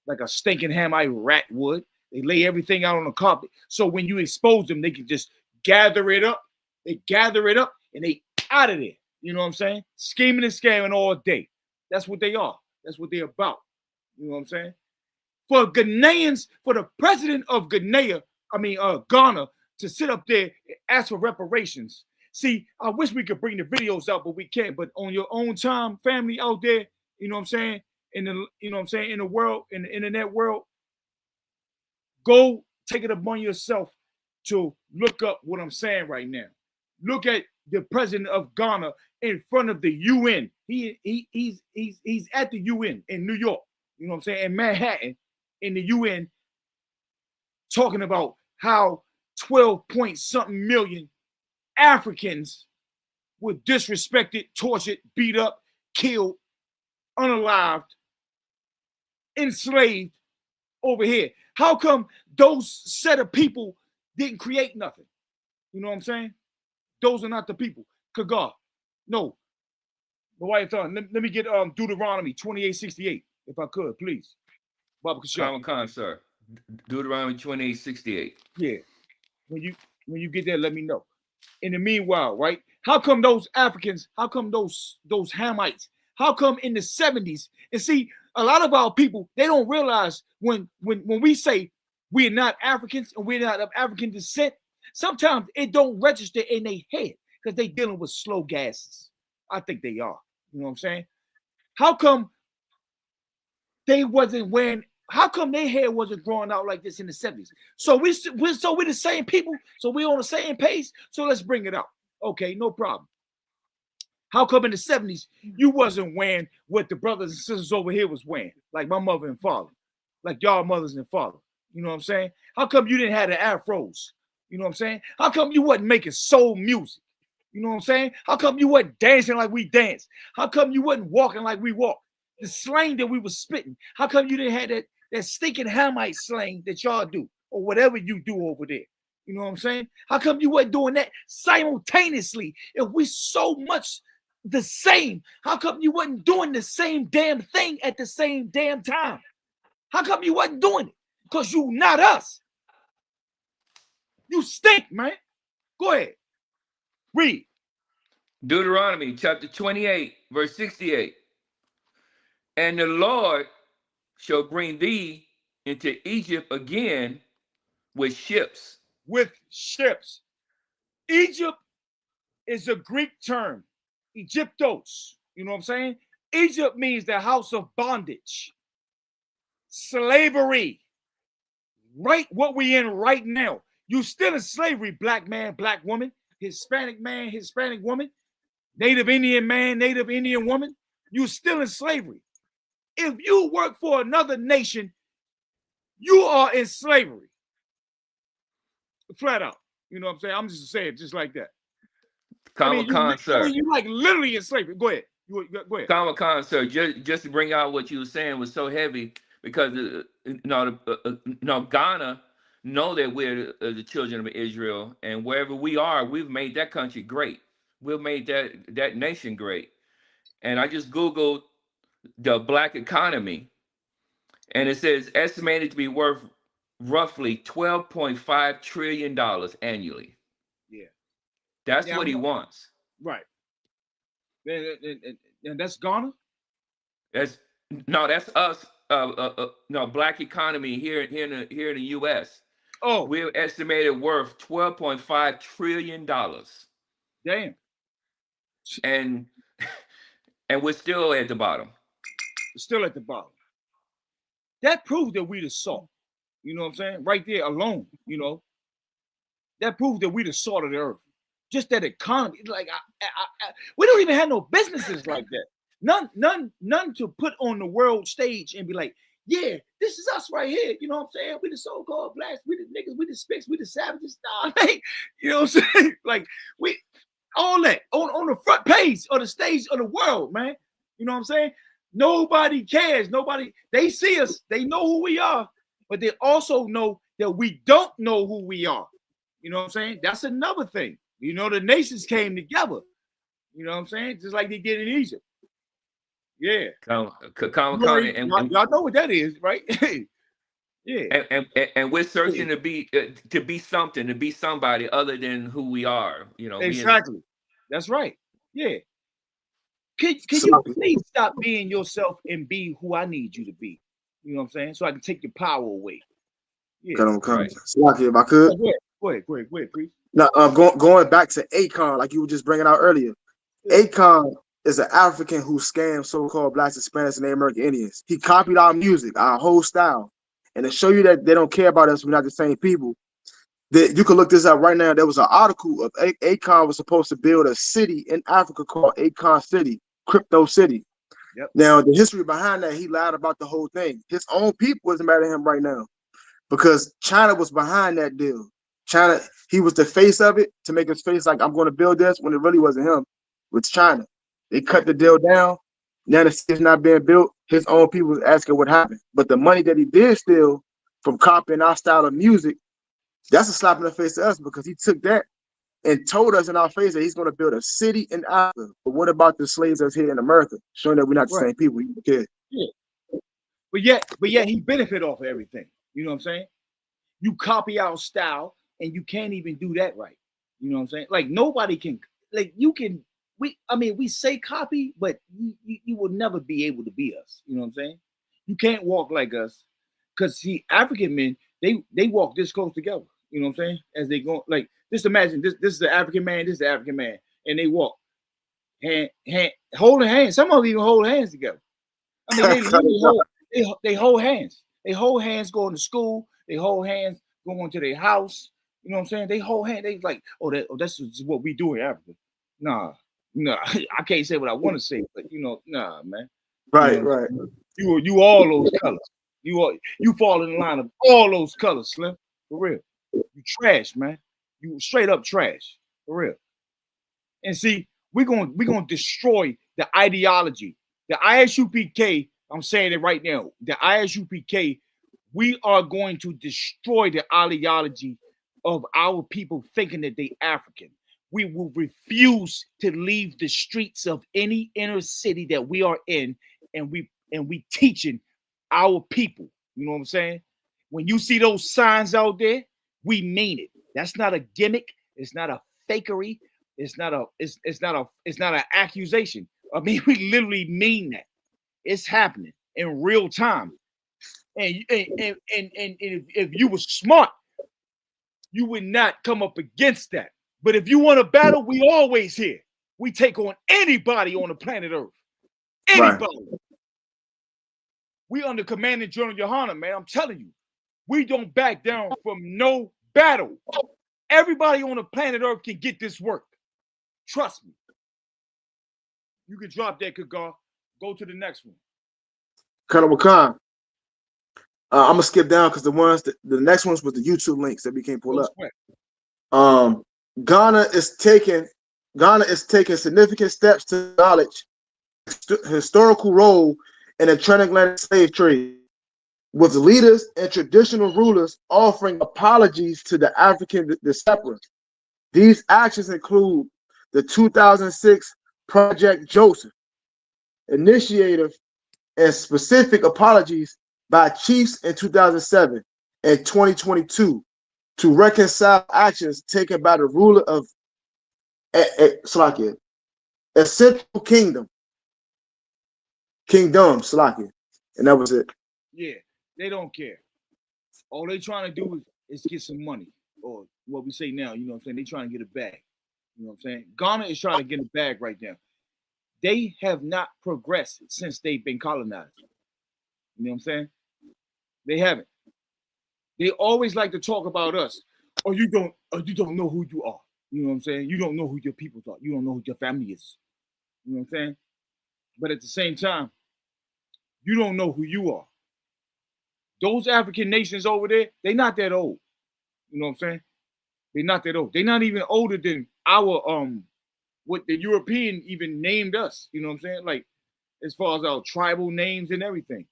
Like a stinking Hamite rat would. They lay everything out on the carpet. So when you expose them, they can just gather it up. They gather it up and they out of there. You know what I'm saying? Scheming and scamming all day. That's what they are. That's what they're about. You know what I'm saying? For Ghanaians, for the president of Ghana, to sit up there and ask for reparations. See, I wish we could bring the videos out, but we can't. But on your own time, family out there, you know what I'm saying? In the, you know what I'm saying, in the world, in the internet world, go take it upon yourself to look up what I'm saying right now. Look at the president of Ghana in front of the UN. He's at the UN in New York, you know what I'm saying, in Manhattan, in the UN, talking about how 12-point-something million Africans were disrespected, tortured, beat up, killed, unalived, enslaved over here. How come those set of people didn't create nothing? You know what I'm saying? Those are not the people. Kagar. No. The white thought. Let me get Deuteronomy 28:68, if I could, please. Baba Kashab. Khan, sir. Deuteronomy 28:68. Yeah. When you get there, let me know. In the meanwhile, right? How come those Africans, how come those Hamites, how come in the 70s? And see, a lot of our people, they don't realize when we say we're not Africans and we're not of African descent, sometimes it don't register in their head because they dealing with slow gases. I think they are. You know what I'm saying? How come they wasn't wearing, how come their hair wasn't growing out like this in the 70s? So we're the same people, so we're on the same pace. So let's bring it out. Okay, no problem. How come in the 70s you wasn't wearing what the brothers and sisters over here was wearing, like my mother and father, like y'all mothers and father? You know what I'm saying? How come you didn't have the afros? You know what I'm saying? How come you wasn't making soul music? You know what I'm saying? How come you wasn't dancing like we dance? How come you wasn't walking like we walk? The slang that we was spitting. How come you didn't have that stinking Hamite slang that y'all do, or whatever you do over there? You know what I'm saying? How come you wasn't doing that simultaneously? If we so much the same, how come you wasn't doing the same damn thing at the same damn time? How come you wasn't doing it? Because you not us. You stink, man. Go ahead. Read. Deuteronomy chapter 28, verse 68. And the Lord shall bring thee into Egypt again with ships. With ships. Egypt is a Greek term. Egyptos. You know what I'm saying? Egypt means the house of bondage. Slavery. Right, what we in right now. You still in slavery, black man, black woman, Hispanic man, Hispanic woman, Native Indian man, Native Indian woman. You still in slavery. If you work for another nation, you are in slavery. Flat out. You know what I'm saying? I'm just saying it just like that. Common Con, sir. You like literally in slavery. Go ahead. Go ahead. Common Con, sir. Just to bring out what you were saying was so heavy because Ghana know that we're the children of Israel, and wherever we are, we've made that country great. We've made that nation great. And I just Googled the black economy, and it says estimated to be worth roughly $12.5 trillion annually. Yeah. That's what he wants. Right. And that's Ghana? That's us. No, black economy here in the U.S. Oh, we're estimated worth $12.5 trillion. Damn. And we're still at the bottom. Still at the bottom. That proves that we the salt. You know what I'm saying? Right there alone, you know. That proves that we the salt of the earth. Just that economy. Like we don't even have no businesses like that. None to put on the world stage and be like, yeah, this is us right here. You know what I'm saying? We the so-called blacks, we the niggas, we the spicks, we the savages. Nah, like, you know what I'm saying? Like we all that on the front page of the stage of the world, man. You know what I'm saying? Nobody cares. Nobody, they see us, they know who we are, but they also know that we don't know who we are. You know what I'm saying? That's another thing. You know, the nations came together. You know what I'm saying? Just like they did in Egypt. Yeah. Y'all know what that is, right? Yeah. And we're searching to be something, to be somebody other than who we are. You know. Exactly. That's right. Yeah. Can you please stop being yourself and be who I need you to be? You know what I'm saying? So I can take your power away. Yeah. Right. Slocky, if I could. Go ahead, please. Now, going back to Akon, like you were just bringing out earlier. Akon is an African who scammed so-called blacks, Hispanics, and Native American Indians. He copied our music, our whole style. And to show you that they don't care about us, we're not the same people, that you can look this up right now. There was an article of Akon was supposed to build a city in Africa called Akon City, Crypto City. Yep. Now, the history behind that, he lied about the whole thing. His own people isn't mad at him right now because China was behind that deal. China, he was the face of it to make his face like, I'm going to build this, when it really wasn't him. With China, they cut the deal down. Now the city's not being built. His own people was asking what happened. But the money that he did steal from copying our style of music, that's a slap in the face to us because he took that and told us in our face that he's going to build a city in Africa. But what about the slaves that's here in America, showing that we're not the same people? He don't care. Yeah. But yet he benefit off of everything. You know what I'm saying? You copy our style and you can't even do that right. You know what I'm saying? Like nobody can, like you can, we say copy, but you will never be able to be us. You know what I'm saying? You can't walk like us. Because see, African men, they walk this close together. You know what I'm saying? As they go, like, just imagine this is the African man, this is the African man, and they walk hand holding hands. Some of them even hold hands together. I mean, they hold hands. They hold hands going to school. They hold hands going to their house. You know what I'm saying? They hold hands. They like, that's what we do in Africa. Nah, I can't say what I want to say, but nah, man. Right, you know, right. You all those colors. You fall in the line of all those colors, Slim. For real. You trash, man. You straight up trash. For real. And see, we're gonna destroy the ideology. The I.S.U.P.K, I'm saying it right now. The I.S.U.P.K, we are going to destroy the ideology of our people thinking that they African. We will refuse to leave the streets of any inner city that we are in, and we teaching our people. You know what I'm saying? When you see those signs out there, we mean it. That's not a gimmick. It's not a fakery. It's not an accusation. I mean, we literally mean that. It's happening in real time. And if you were smart, you would not come up against that. But if you want a battle, we always here. We take on anybody on the planet Earth. Anybody. Right. We under Commander General Yahanna, man. I'm telling you, we don't back down from no battle. Everybody on the planet Earth can get this work. Trust me. You can drop that, Kagar. Go to the next one. Colonel Wakan. I'm gonna skip down because the next ones with the YouTube links that we can't pull up. Ghana is taking significant steps to acknowledge historical role in the transatlantic slave trade, with leaders and traditional rulers offering apologies to the African diaspora. These actions include the 2006 Project Joseph initiative and specific apologies by chiefs in 2007 and 2022 to reconcile actions taken by the ruler of Slakia, a central kingdom, Slakia, and that was it. Yeah, they don't care. All they trying to do is get some money, or what we say now, you know what I'm saying? They trying to get a bag. You know what I'm saying? Ghana is trying to get a bag right now. They have not progressed since they've been colonized. You know what I'm saying? They haven't. They always like to talk about us. Or you don't know who you are. You know what I'm saying? You don't know who your people are. You don't know who your family is. You know what I'm saying? But at the same time, you don't know who you are. Those African nations over there, they're not that old. You know what I'm saying? They're not that old. They're not even older than our what the European even named us. You know what I'm saying? Like, as far as our tribal names and everything.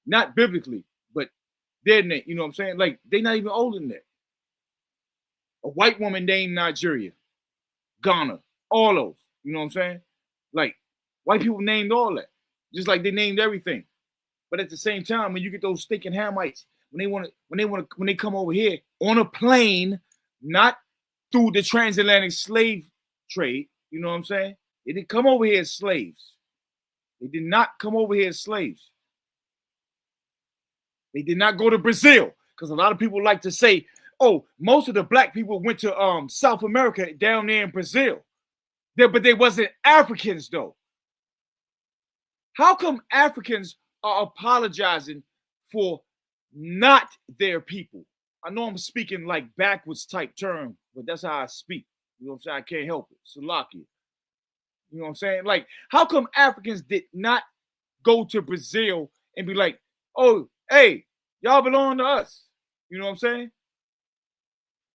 Not biblically, but their name. You know what I'm saying? Like, they're not even older than that. A white woman named Nigeria, Ghana, all those. You know what I'm saying? Like, white people named all that, just like they named everything. But at the same time, when you get those stinking Hamites, when they come over here on a plane, not through the transatlantic slave trade, you know what I'm saying? They didn't come over here as slaves. They did not come over here as slaves. They did not go to Brazil, because a lot of people like to say, oh, most of the black people went to South America down there in Brazil. But they wasn't Africans, though. How come Africans are apologizing for not their people? I know I'm speaking like backwards type term, but that's how I speak. You know what I'm saying? I can't help it. Salakia. You know what I'm saying? Like, how come Africans did not go to Brazil and be like, oh, hey, y'all belong to us? You know what I'm saying?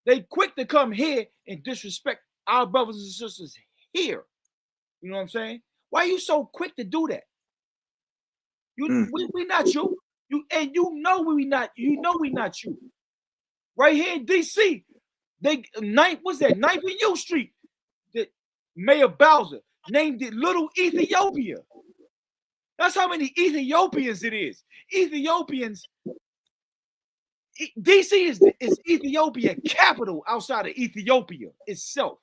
They quick to come here and disrespect our brothers and sisters here. You know what I'm saying? Why are you so quick to do that? We not you. You know we not you. Right here in DC, what's that? 9th and U Street. That Mayor Bowser named it Little Ethiopia. That's how many Ethiopians it is. Ethiopians. DC is Ethiopia capital outside of Ethiopia itself.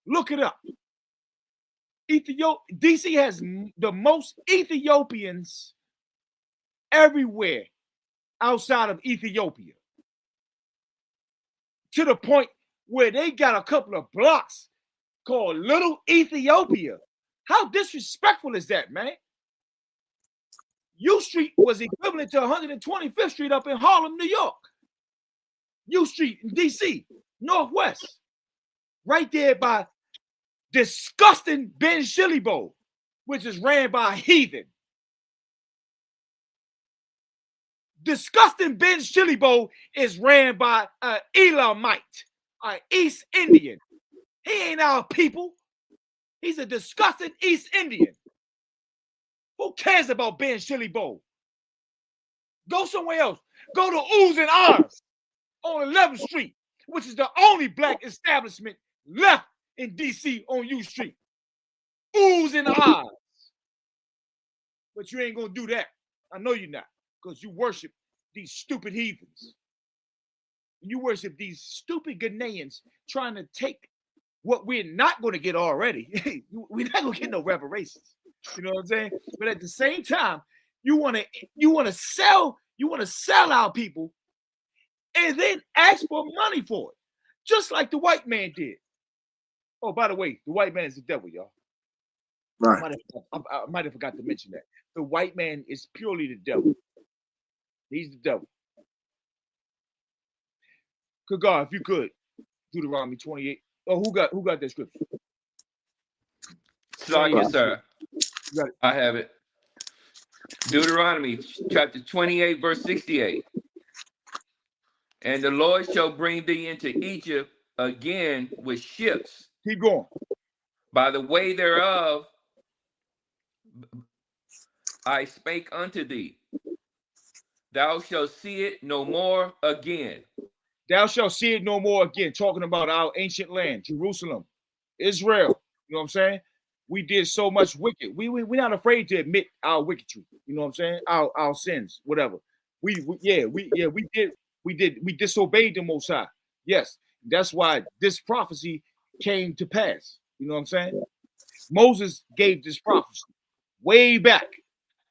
Look it up. DC has the most Ethiopians everywhere outside of Ethiopia. To the point where they got a couple of blocks called Little Ethiopia. How disrespectful is that, man? U Street was equivalent to 125th Street up in Harlem, New York. U Street in DC, Northwest. Right there by disgusting Ben Shillibo, which is ran by a heathen. Disgusting Ben Shillibo is ran by an Elamite, an East Indian. He ain't our people. He's a disgusting East Indian. Who cares about Ben Shillibo? Go somewhere else. Go to Oohs and Ahs on 11th Street, which is the only black establishment left in DC on U Street. Oohs and Ahs. But you ain't gonna do that. I know you're not, because you worship these stupid heathens. You worship these stupid Ghanaians trying to take what we're not going to get already. We're not going to get no reparations. You know what I'm saying? But at the same time, you want to sell our people and then ask for money for it, just like the white man did. Oh, by the way, the white man is the devil, y'all. Right. I might have forgot to mention that. The white man is purely the devil. He's the devil. Good God, if you could, Deuteronomy 28. Oh, who got that scripture? Yes, sir. I have it. Deuteronomy chapter 28, verse 68. And the Lord shall bring thee into Egypt again with ships. Keep going. By the way thereof I spake unto thee. Thou shalt see it no more again. Thou shalt see it no more again. Talking about our ancient land, Jerusalem, Israel. You know what I'm saying? We did so much wicked. We're not afraid to admit our wickedry. You know what I'm saying? Our sins, whatever. We disobeyed the Most High. Yes, that's why this prophecy came to pass. You know what I'm saying? Moses gave this prophecy way back,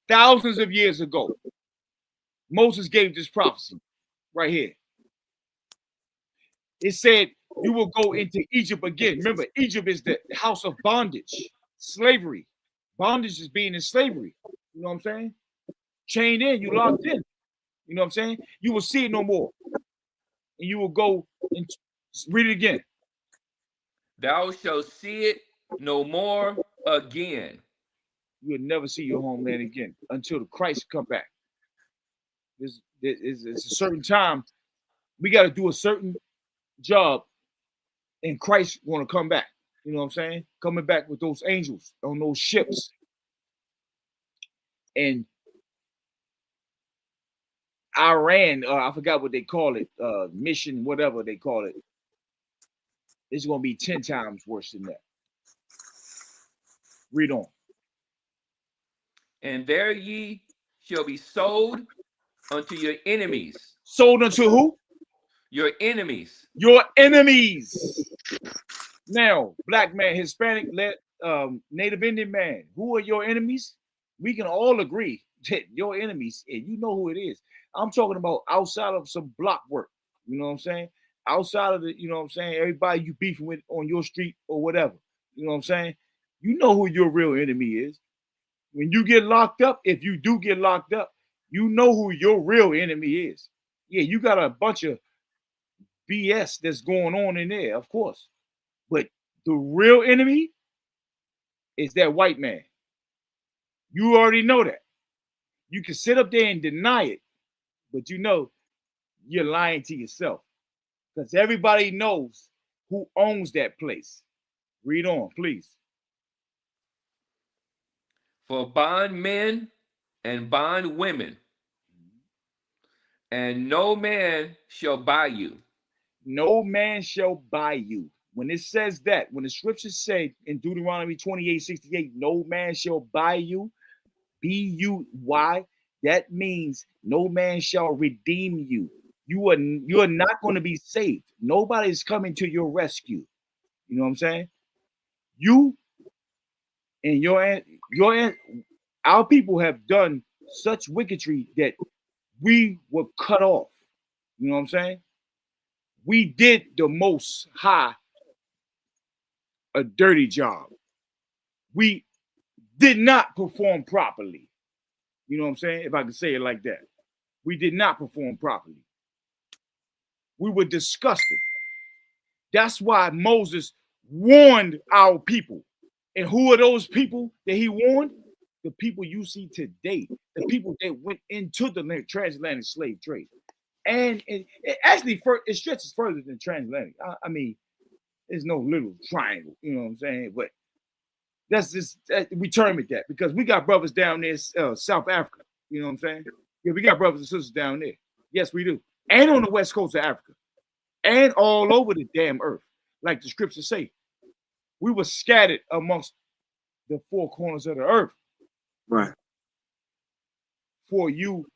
thousands of years ago. Moses gave this prophecy right here. It said, you will go into Egypt again. Remember, Egypt is the house of bondage, slavery. Bondage is being in slavery. You know what I'm saying? Chained in, you locked in. You know what I'm saying? You will see it no more. And you will go and read it again. Thou shalt see it no more again. You will never see your homeland again until the Christ come back. It's a certain time. We got to do a certain job, and Christ want to come back. You know what I'm saying? Coming back with those angels on those ships. And Iran, I forgot what they call it, mission, whatever they call it. It's going to be 10 times worse than that. Read on. And there ye shall be sold unto your enemies. Sold unto who? Your enemies. Your enemies. Now, black man, Hispanic, Native Indian man, who are your enemies? We can all agree that your enemies, and you know who it is. I'm talking about outside of some block work. You know what I'm saying? Outside of the, you know what I'm saying? Everybody you beefing with on your street or whatever. You know what I'm saying? You know who your real enemy is. When you get locked up, if you do get locked up, you know who your real enemy is. Yeah, you got a bunch of BS that's going on in there, of course. But the real enemy is that white man. You already know that. You can sit up there and deny it, but you know you're lying to yourself because everybody knows who owns that place. Read on, please. For bondmen and bondwomen, and no man shall buy you. No man shall buy you. When it says that, when the scriptures say in Deuteronomy 28:68, no man shall buy you, B-U-Y, that means no man shall redeem you. You are not going to be saved. Nobody's coming to your rescue. You know what I'm saying? You and our people have done such wickedry that we were cut off. You know what I'm saying? We did the Most High a dirty job. We did not perform properly. You know what I'm saying? If I could say it like that. We did not perform properly. We were disgusted. That's why Moses warned our people. And who are those people that he warned? The people you see today. The people that went into the transatlantic slave trade. And it actually it stretches further than transatlantic. I mean, there's no little triangle, you know what I'm saying? But that's just, we term it that because we got brothers down there, South Africa, you know what I'm saying? Yeah, we got brothers and sisters down there. Yes, we do. And on the west coast of Africa. And all over the damn earth. Like the scriptures say. We were scattered amongst the four corners of the earth. Right. For you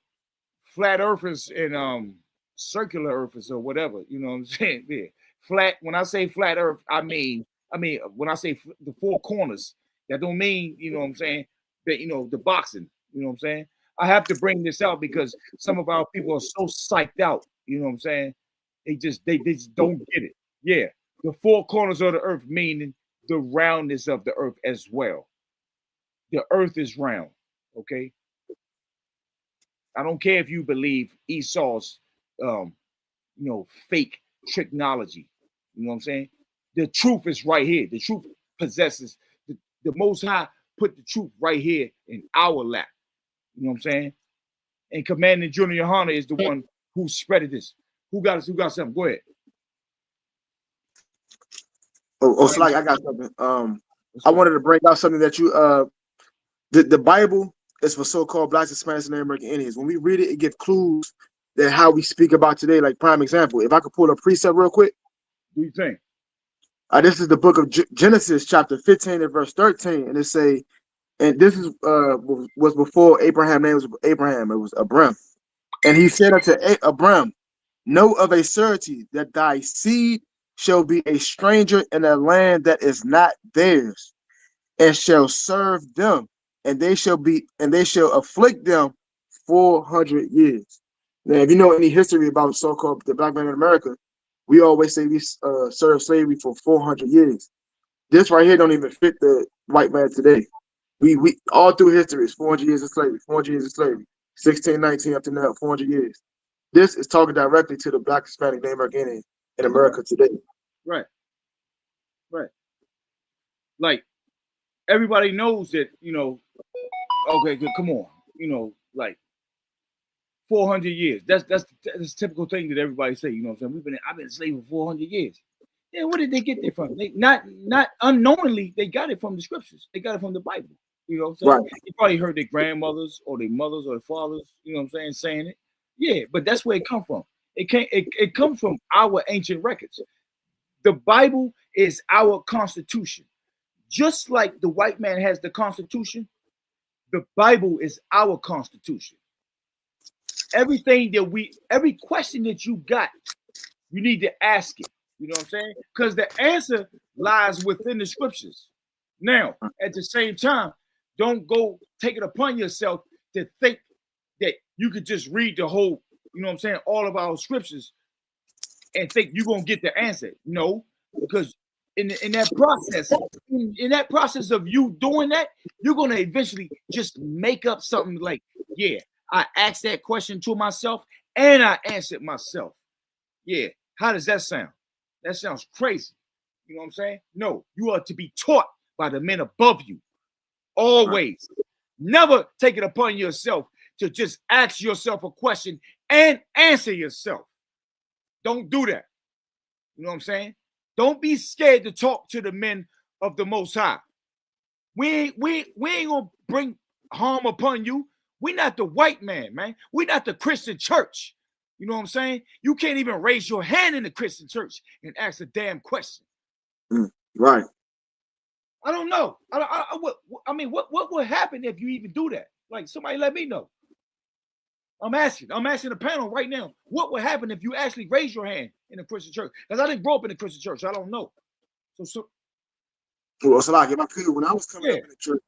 flat earthers and circular earthers or whatever, you know what I'm saying? Yeah. Flat, when I say flat earth, I mean I mean, when I say the four corners, that don't mean, you know what I'm saying, that, you know, the boxing, you know what I'm saying? I have to bring this out because some of our people are so psyched out, you know what I'm saying? They just don't get it. Yeah, the four corners of the earth, meaning the roundness of the earth as well. The earth is round, okay? I don't care if you believe Esau's, fake technology. You know what I'm saying? The truth is right here. The truth possesses the Most High. Put the truth right here in our lap. You know what I'm saying? And Commanding Junior Yahanna is the one who spreaded this. Who got us? Who got something? Go ahead. Slag, I got something. I wanted to bring out something that you the Bible is for so-called Blacks, Hispanics, and American Indians. When we read it, it gives clues that how we speak about today. Like prime example, if I could pull a precept real quick. What do you think? This is the book of Genesis, chapter 15 and verse 13, and it say, and this is was before Abraham's name was Abraham. It was Abram, and he said unto Abram, know of a certainty that thy seed shall be a stranger in a land that is not theirs, and shall serve them, and they shall afflict them 400 years. Now, if you know any history about so-called the black man in America, we always say we served slavery for 400 years. This right here don't even fit the white man today. We all through history is 400 years of slavery, 400 years of slavery, 1619 up to now, 400 years. This is talking directly to the Black, Hispanic, Native American in America today. Right. Like, everybody knows that, you know, okay, good, come on, you know, like 400 years. That's the typical thing that everybody say, you know what I'm saying? I've been enslaved for 400 years. Yeah, where did they get that from? They not unknowingly, they got it from the scriptures. They got it from the Bible. You know what I'm saying? Right. You probably heard their grandmothers or their mothers or their fathers, you know what I'm saying it. Yeah, but that's where it come from. It comes from our ancient records. The Bible is our constitution. Just like the white man has the Constitution, the Bible is our Constitution. Every question that you got, you need to ask it. You know what I'm saying? Because the answer lies within the scriptures. Now, at the same time, don't go take it upon yourself to think that you could just read the whole, you know what I'm saying, all of our scriptures and think you're going to get the answer. No, because in that process of you doing that, you're going to eventually just make up something like, yeah, I asked that question to myself and I answered myself. Yeah, how does that sound? That sounds crazy. You know what I'm saying? No, you are to be taught by the men above you. Always. Never take it upon yourself to just ask yourself a question and answer yourself. Don't do that. You know what I'm saying? Don't be scared to talk to the men of the Most High. We ain't gonna bring harm upon you. We're not the white man, man. We're not the Christian church. You know what I'm saying? You can't even raise your hand in the Christian church and ask a damn question. Right. I don't know. I mean, what would happen if you even do that? Like, somebody let me know. I'm asking the panel right now, what would happen if you actually raise your hand in the Christian church? Because I didn't grow up in the Christian church. I don't know. Well, so like if I could, when I was coming up in the church,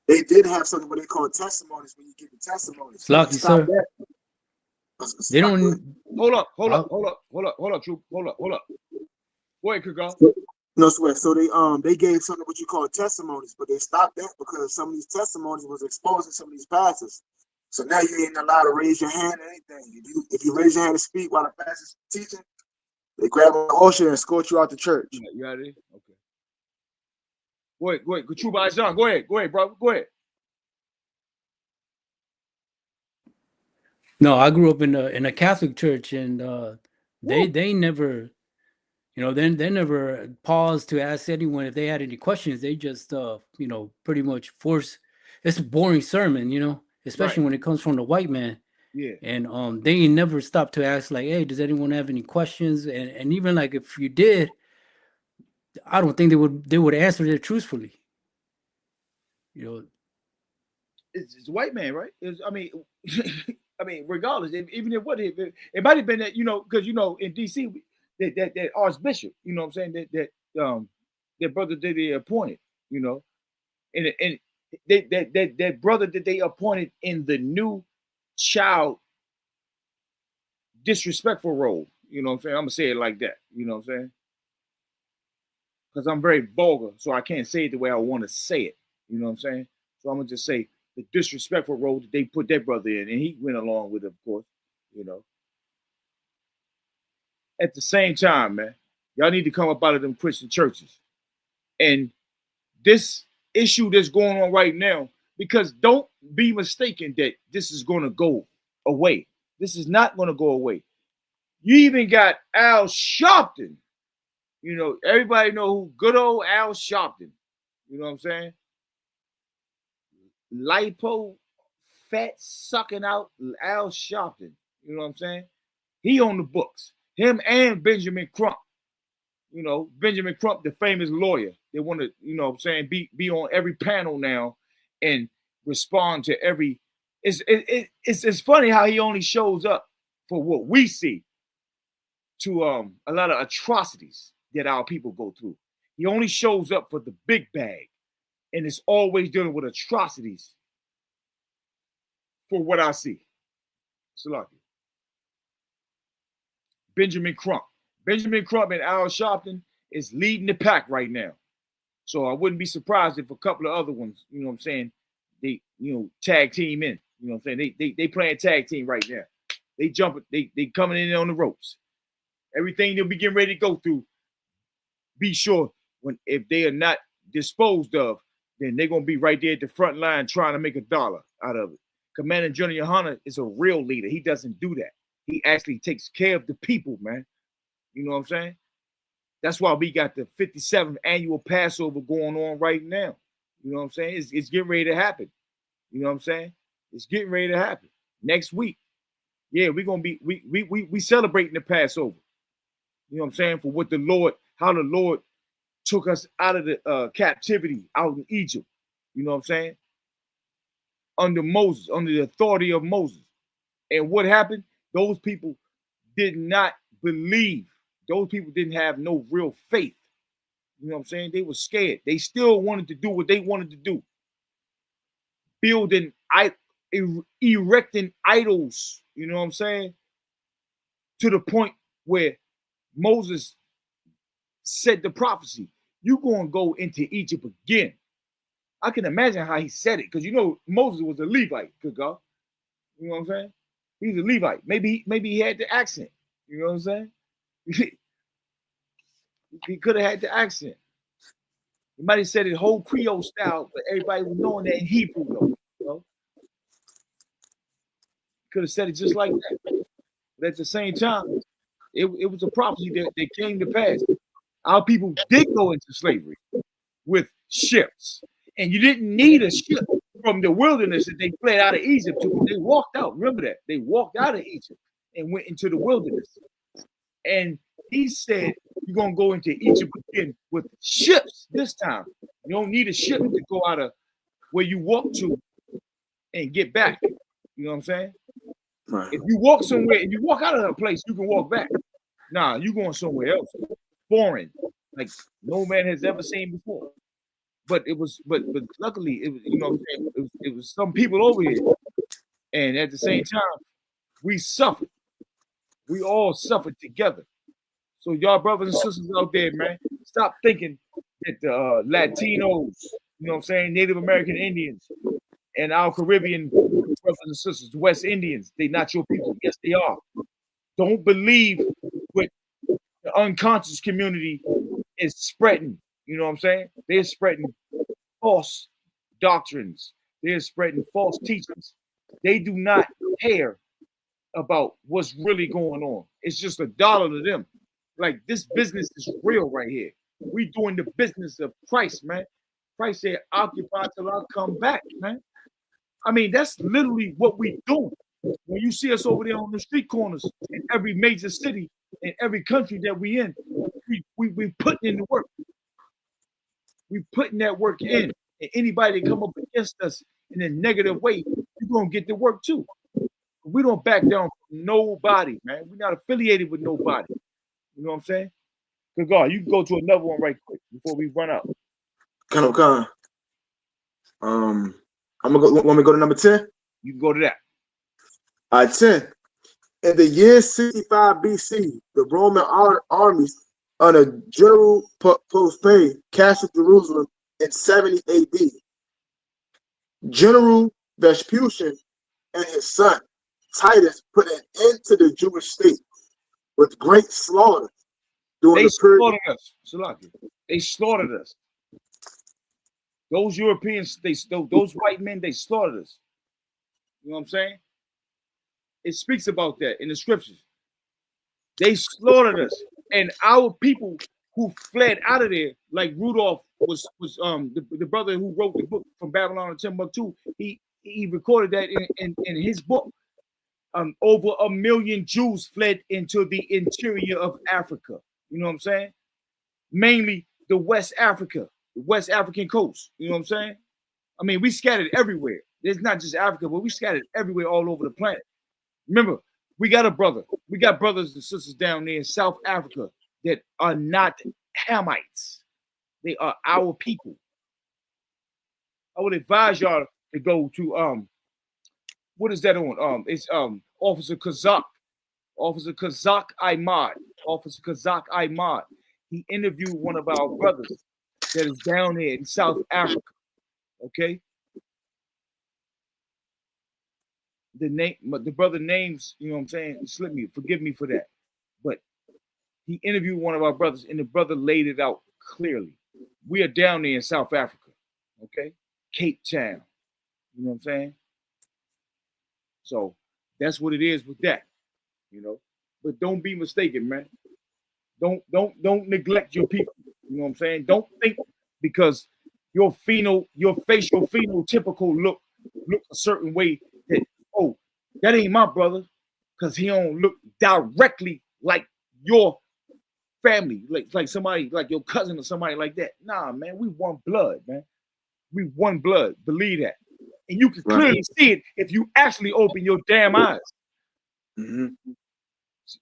they did have something what they call testimonies when you give the testimonies. Lucky, sir. They don't. Hold up, Troop. Hold up. Go ahead, Kirk. No sweat. So they gave something what you call testimonies, but they stopped that because some of these testimonies was exposing some of these pastors. So now you ain't allowed to raise your hand or anything. If you raise your hand to speak while the pastor's teaching, they grab on the usher and escort you out the church. You got it? Okay. Go ahead. Troop John. Go ahead, bro. Go ahead. No, I grew up in a Catholic church, and they never, they never paused to ask anyone if they had any questions. They just pretty much force. It's a boring sermon, especially when it comes from the white man. Yeah. And they never stopped to ask, like, hey, does anyone have any questions? And even like if you did, I don't think they would answer it truthfully. It's a white man, right? I mean, regardless, even if it might have been that, because in DC that archbishop, you know what I'm saying, that brother that they appointed, you know, and that brother that they appointed in the new child disrespectful role, you know what I'm saying. I'm gonna say it like that, you know what I'm saying, because I'm very vulgar, so I can't say it the way I want to say it, you know what I'm saying. So I'm gonna just say the disrespectful role that they put that brother in, and he went along with it, of course, you know. At the same time, man, y'all need to come up out of them Christian churches. And this issue that's going on right now, because don't be mistaken that this is going to go away. This is not going to go away. You even got Al Sharpton. You know, everybody know who good old Al Sharpton. You know what I'm saying? Lipo, fat sucking out Al Sharpton. You know what I'm saying? He on the books. Him and Benjamin Crump. You know, Benjamin Crump, the famous lawyer. They want to, you know what I'm saying, be on every panel now and respond to every. It's funny how he only shows up for what we see to a lot of atrocities that our people go through. He only shows up for the big bag, and it's always dealing with atrocities for what I see. Salaki. Benjamin Crump. Benjamin Crump and Al Sharpton is leading the pack right now. So I wouldn't be surprised if a couple of other ones, you know what I'm saying, they, you know, tag team in. You know what I'm saying? They playing tag team right now. They jumping, they coming in on the ropes. Everything they'll be getting ready to go through, be sure when if they are not disposed of, then they're gonna be right there at the front line trying to make a dollar out of it. Commander General Yahanna is a real leader. He doesn't do that. He actually takes care of the people, man. You know what I'm saying? That's why we got the 57th annual Passover going on right now. You know what I'm saying? It's getting ready to happen. You know what I'm saying? It's getting ready to happen next week. Yeah, we're gonna be we celebrating the Passover. You know what I'm saying? For what the Lord, how the Lord took us out of the captivity out in Egypt. You know what I'm saying? Under Moses, under the authority of Moses. And what happened? Those people did not believe. Those people didn't have no real faith. You know what I'm saying? They were scared. They still wanted to do what they wanted to do. Building, erecting idols, you know what I'm saying? To the point where Moses said the prophecy, you're going to go into Egypt again. I can imagine how he said it, because you know Moses was a Levite, good God. You know what I'm saying? He's a Levite. Maybe he had the accent. You know what I'm saying? He could have had the accent. He might have said it whole Creole style, but everybody was knowing that in Hebrew, though. You know? Could have said it just like that. But at the same time, it was a prophecy that came to pass. Our people did go into slavery with ships. And you didn't need a ship from the wilderness that they fled out of Egypt to. They walked out. Remember that. They walked out of Egypt and went into the wilderness. And he said, you're going to go into Egypt again with ships this time. You don't need a ship to go out of where you walk to and get back. You know what I'm saying? Right. If you walk somewhere, if you walk out of a place, you can walk back. Nah, you're going somewhere else. Foreign. Like no man has ever seen before. But luckily, it was, you know what I'm saying, it was some people over here. And at the same time, we suffered. We all suffered together. So y'all brothers and sisters out there, man, stop thinking that the Latinos, you know what I'm saying, Native American Indians, and our Caribbean brothers and sisters, West Indians, they not your people. Yes, they are. Don't believe what the unconscious community is spreading. You know what I'm saying? They're spreading false doctrines. They're spreading false teachings. They do not care about what's really going on. It's just $1 to them. Like this business is real right here. We doing the business of Christ, man. Christ said, occupy till I come back, man. I mean, that's literally what we doing. When you see us over there on the street corners in every major city, in every country that we in, we putting in the work. We putting that work in. And anybody that come up against us in a negative way, you're going to get the work too. We don't back down from nobody, man. We're not affiliated with nobody. You know what I'm saying? Good God, you can go to another one right quick before we run out. Kind of. I'm gonna go. Want me to go to number 10? You can go to that. All right, 10. In the year 65 BC, the Roman armies under General Pompey captured Jerusalem in 70 AD. General Vespucian and his son Titus put an end to the Jewish state with great slaughter during They the period. slaughtered us. Salaki. They slaughtered us. Those Europeans, those white men, they slaughtered us. You know what I'm saying? It speaks about that in the scriptures. They slaughtered us, and our people who fled out of there, like Rudolph was the brother who wrote the book From Babylon to Timbuktu. He recorded that in his book. Over 1 million Jews fled into the interior of Africa. You know what I'm saying? Mainly the West African coast. You know what I'm saying? I mean, we scattered everywhere. It's not just Africa, but we scattered everywhere all over the planet. Remember, we got brothers and sisters down there in South Africa that are not Hamites. They are our people. I would advise y'all to go to what is that on? It's Officer Kazak Ahmad. He interviewed one of our brothers that is down there in South Africa. Okay. The brother names, you know what I'm saying? Slip me, forgive me for that. But he interviewed one of our brothers, and the brother laid it out clearly. We are down there in South Africa, okay? Cape Town. You know what I'm saying? So that's what it is with that, you know. But don't be mistaken, man. Don't neglect your people. You know what I'm saying? Don't think because your facial phenotypical look a certain way that, oh, that ain't my brother, because he don't look directly like your family, like somebody like your cousin or somebody like that. Nah, man, we one blood, man. We one blood. Believe that. And you can clearly see it if you actually open your damn eyes. Mm-hmm. You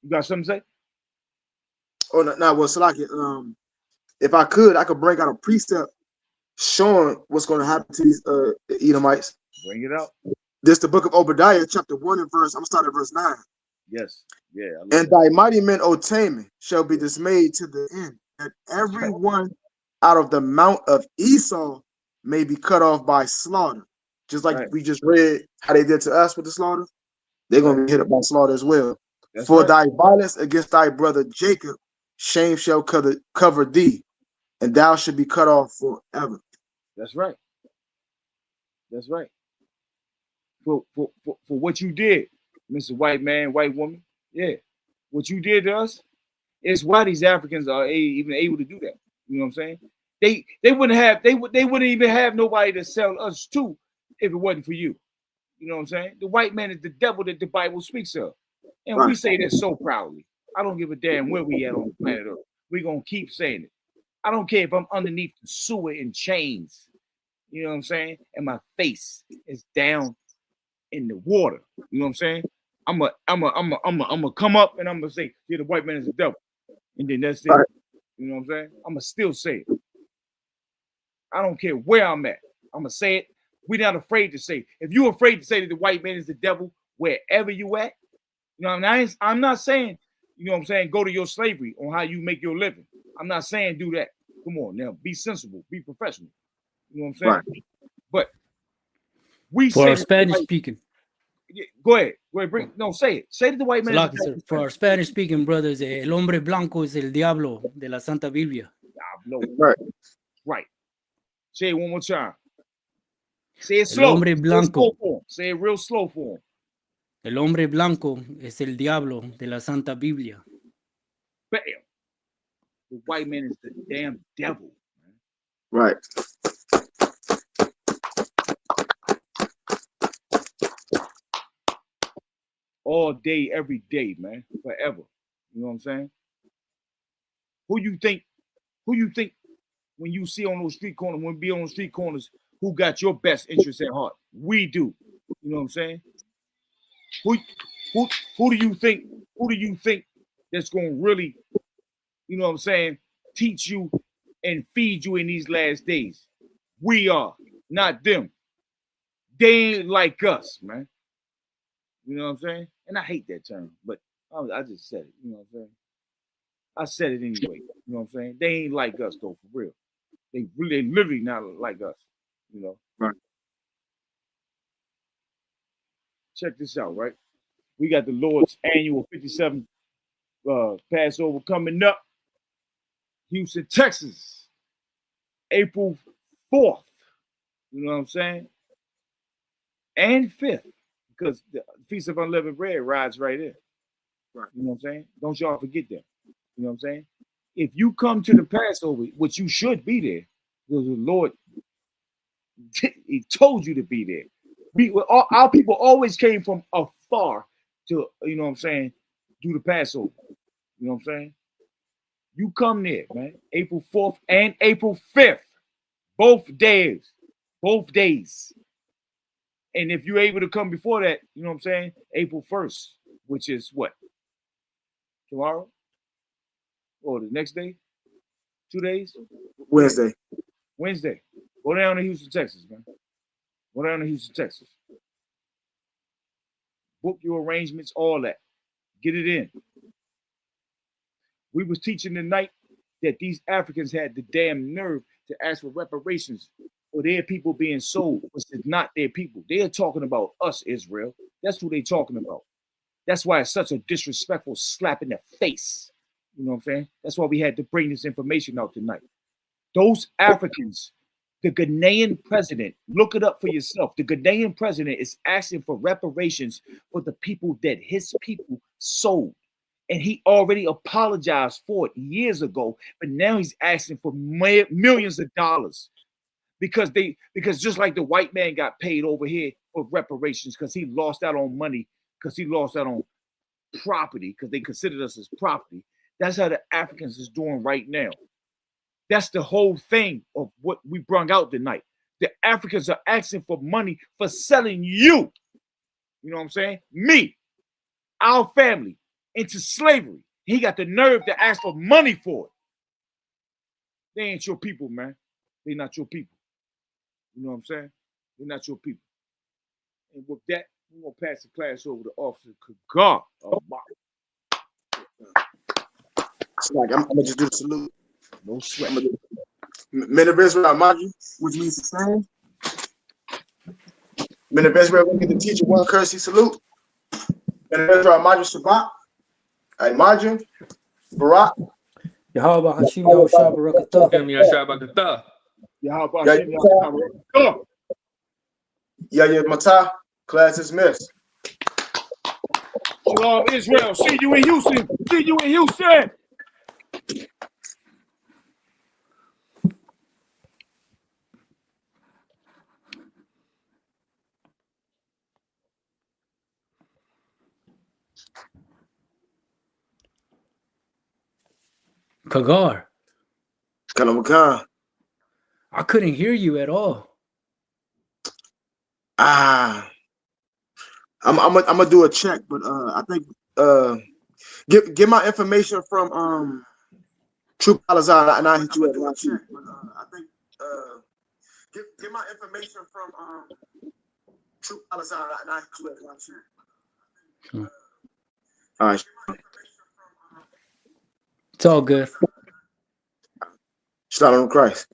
got something to say? Oh, no, well, Salaki, if I could bring out a precept showing what's going to happen to these Edomites. Bring it out. This the book of Obadiah, chapter 1 and verse. I'm gonna start at verse 9. Yes. Yeah. And thy mighty men, O Taman, shall be dismayed to the end, that every one out of the mount of Esau may be cut off by slaughter. Just like we just read how they did to us with the slaughter, they're gonna be hit up by slaughter as well. That's For thy violence against thy brother Jacob, shame shall cover thee, and thou should be cut off forever. That's right. That's right. For what you did, Mr. White Man, white woman, yeah, what you did to us is why these Africans are even able to do that. You know what I'm saying? They wouldn't even have nobody to sell us to if it wasn't for you. You know what I'm saying? The white man is the devil that the Bible speaks of, and we say that so proudly. I don't give a damn where we at on the planet Earth. We're gonna keep saying it. I don't care if I'm underneath the sewer in chains. You know what I'm saying? And my face is down in the water. You know what I'm saying? I'm a come up and I'm gonna say, yeah, the white man is the devil. And then that's it. Right. You know what I'm saying? I'm gonna still say it. I don't care where I'm at. I'm gonna say it. We're not afraid to say it. If you're afraid to say that the white man is the devil, wherever you at, you know, I'm not saying, you know what I'm saying, go to your slavery on how you make your living. I'm not saying do that. Come on now, be sensible, be professional. You know what I'm saying? Right. But we for our Spanish speaking. Go ahead. Say it. Say to the white man. For our Spanish speaking brothers, el hombre blanco es el diablo de la Santa Biblia. Right. Right. Say it one more time. Say it slow. El hombre blanco. Say it real slow for him. El hombre blanco es el diablo de la Santa Biblia. Bam. The white man is the damn devil. Right. All day, every day, man, forever. You know what I'm saying? Who you think when you see on those street corners, when we be on those street corners, who got your best interest at heart? We do. You know what I'm saying? Who do you think that's gonna really you know what I'm saying, teach you and feed you in these last days. We are, not them. They ain't like us, man. You know what I'm saying? And I hate that term, but I just said it. You know what I'm saying? I said it anyway. You know what I'm saying? They ain't like us, though, for real. They literally not like us, you know? Right. Check this out, right? We got the Lord's annual 57th Passover coming up. Houston, Texas, April 4th. You know what I'm saying? And 5th, because the Feast of Unleavened Bread rides right there. Right. You know what I'm saying? Don't y'all forget that. You know what I'm saying? If you come to the Passover, which you should be there, because the Lord, he told you to be there. Our people always came from afar to, you know what I'm saying, do the Passover. You know what I'm saying? You come there, man. April 4th and April 5th. Both days. Both days. And if you're able to come before that, you know what I'm saying? April 1st, which is what? Tomorrow? Or the next day? 2 days? Wednesday. Go down to Houston, Texas, man. Go down to Houston, Texas. Book your arrangements, all that. Get it in. We was teaching tonight that these Africans had the damn nerve to ask for reparations for their people being sold, which is not their people. They are talking about us, Israel. That's who they talking about. That's why it's such a disrespectful slap in the face. You know what I'm saying? That's why we had to bring this information out tonight. Those Africans, the Ghanaian president, look it up for yourself. The Ghanaian president is asking for reparations for the people that his people sold. And he already apologized for it years ago, but now he's asking for millions of dollars because just like the white man got paid over here for reparations because he lost out on money, because he lost out on property, because they considered us as property. That's how the Africans is doing right now. That's the whole thing of what we brung out tonight. The Africans are asking for money for selling you. You know what I'm saying? Me, our family, into slavery. He got the nerve to ask for money for it. They ain't your people, man. They not your people. You know what I'm saying? They're not your people. And with that, we're going to pass the class over to Officer Kagar. It's like, I'm going to just do the salute. No sweat. Men of Israel, mind you, which means the same. Men of Israel, we get the teacher one courtesy salute. Men of Israel, mind you, Shabbat. I mind you, Barak. Yahweh Hashim Yahushua Barakatah. Yeah, Matah. Class dismissed. Shalom, Israel. See you in Houston. See you in Houston. Kagar. Kalamaka. I couldn't hear you at all. I'm gonna do a check, but I think get my information from True Palazar and I hit you at one check. But I think get my information from True Palazar and I hit you at one check. All right. It's all good. Shalom Christ.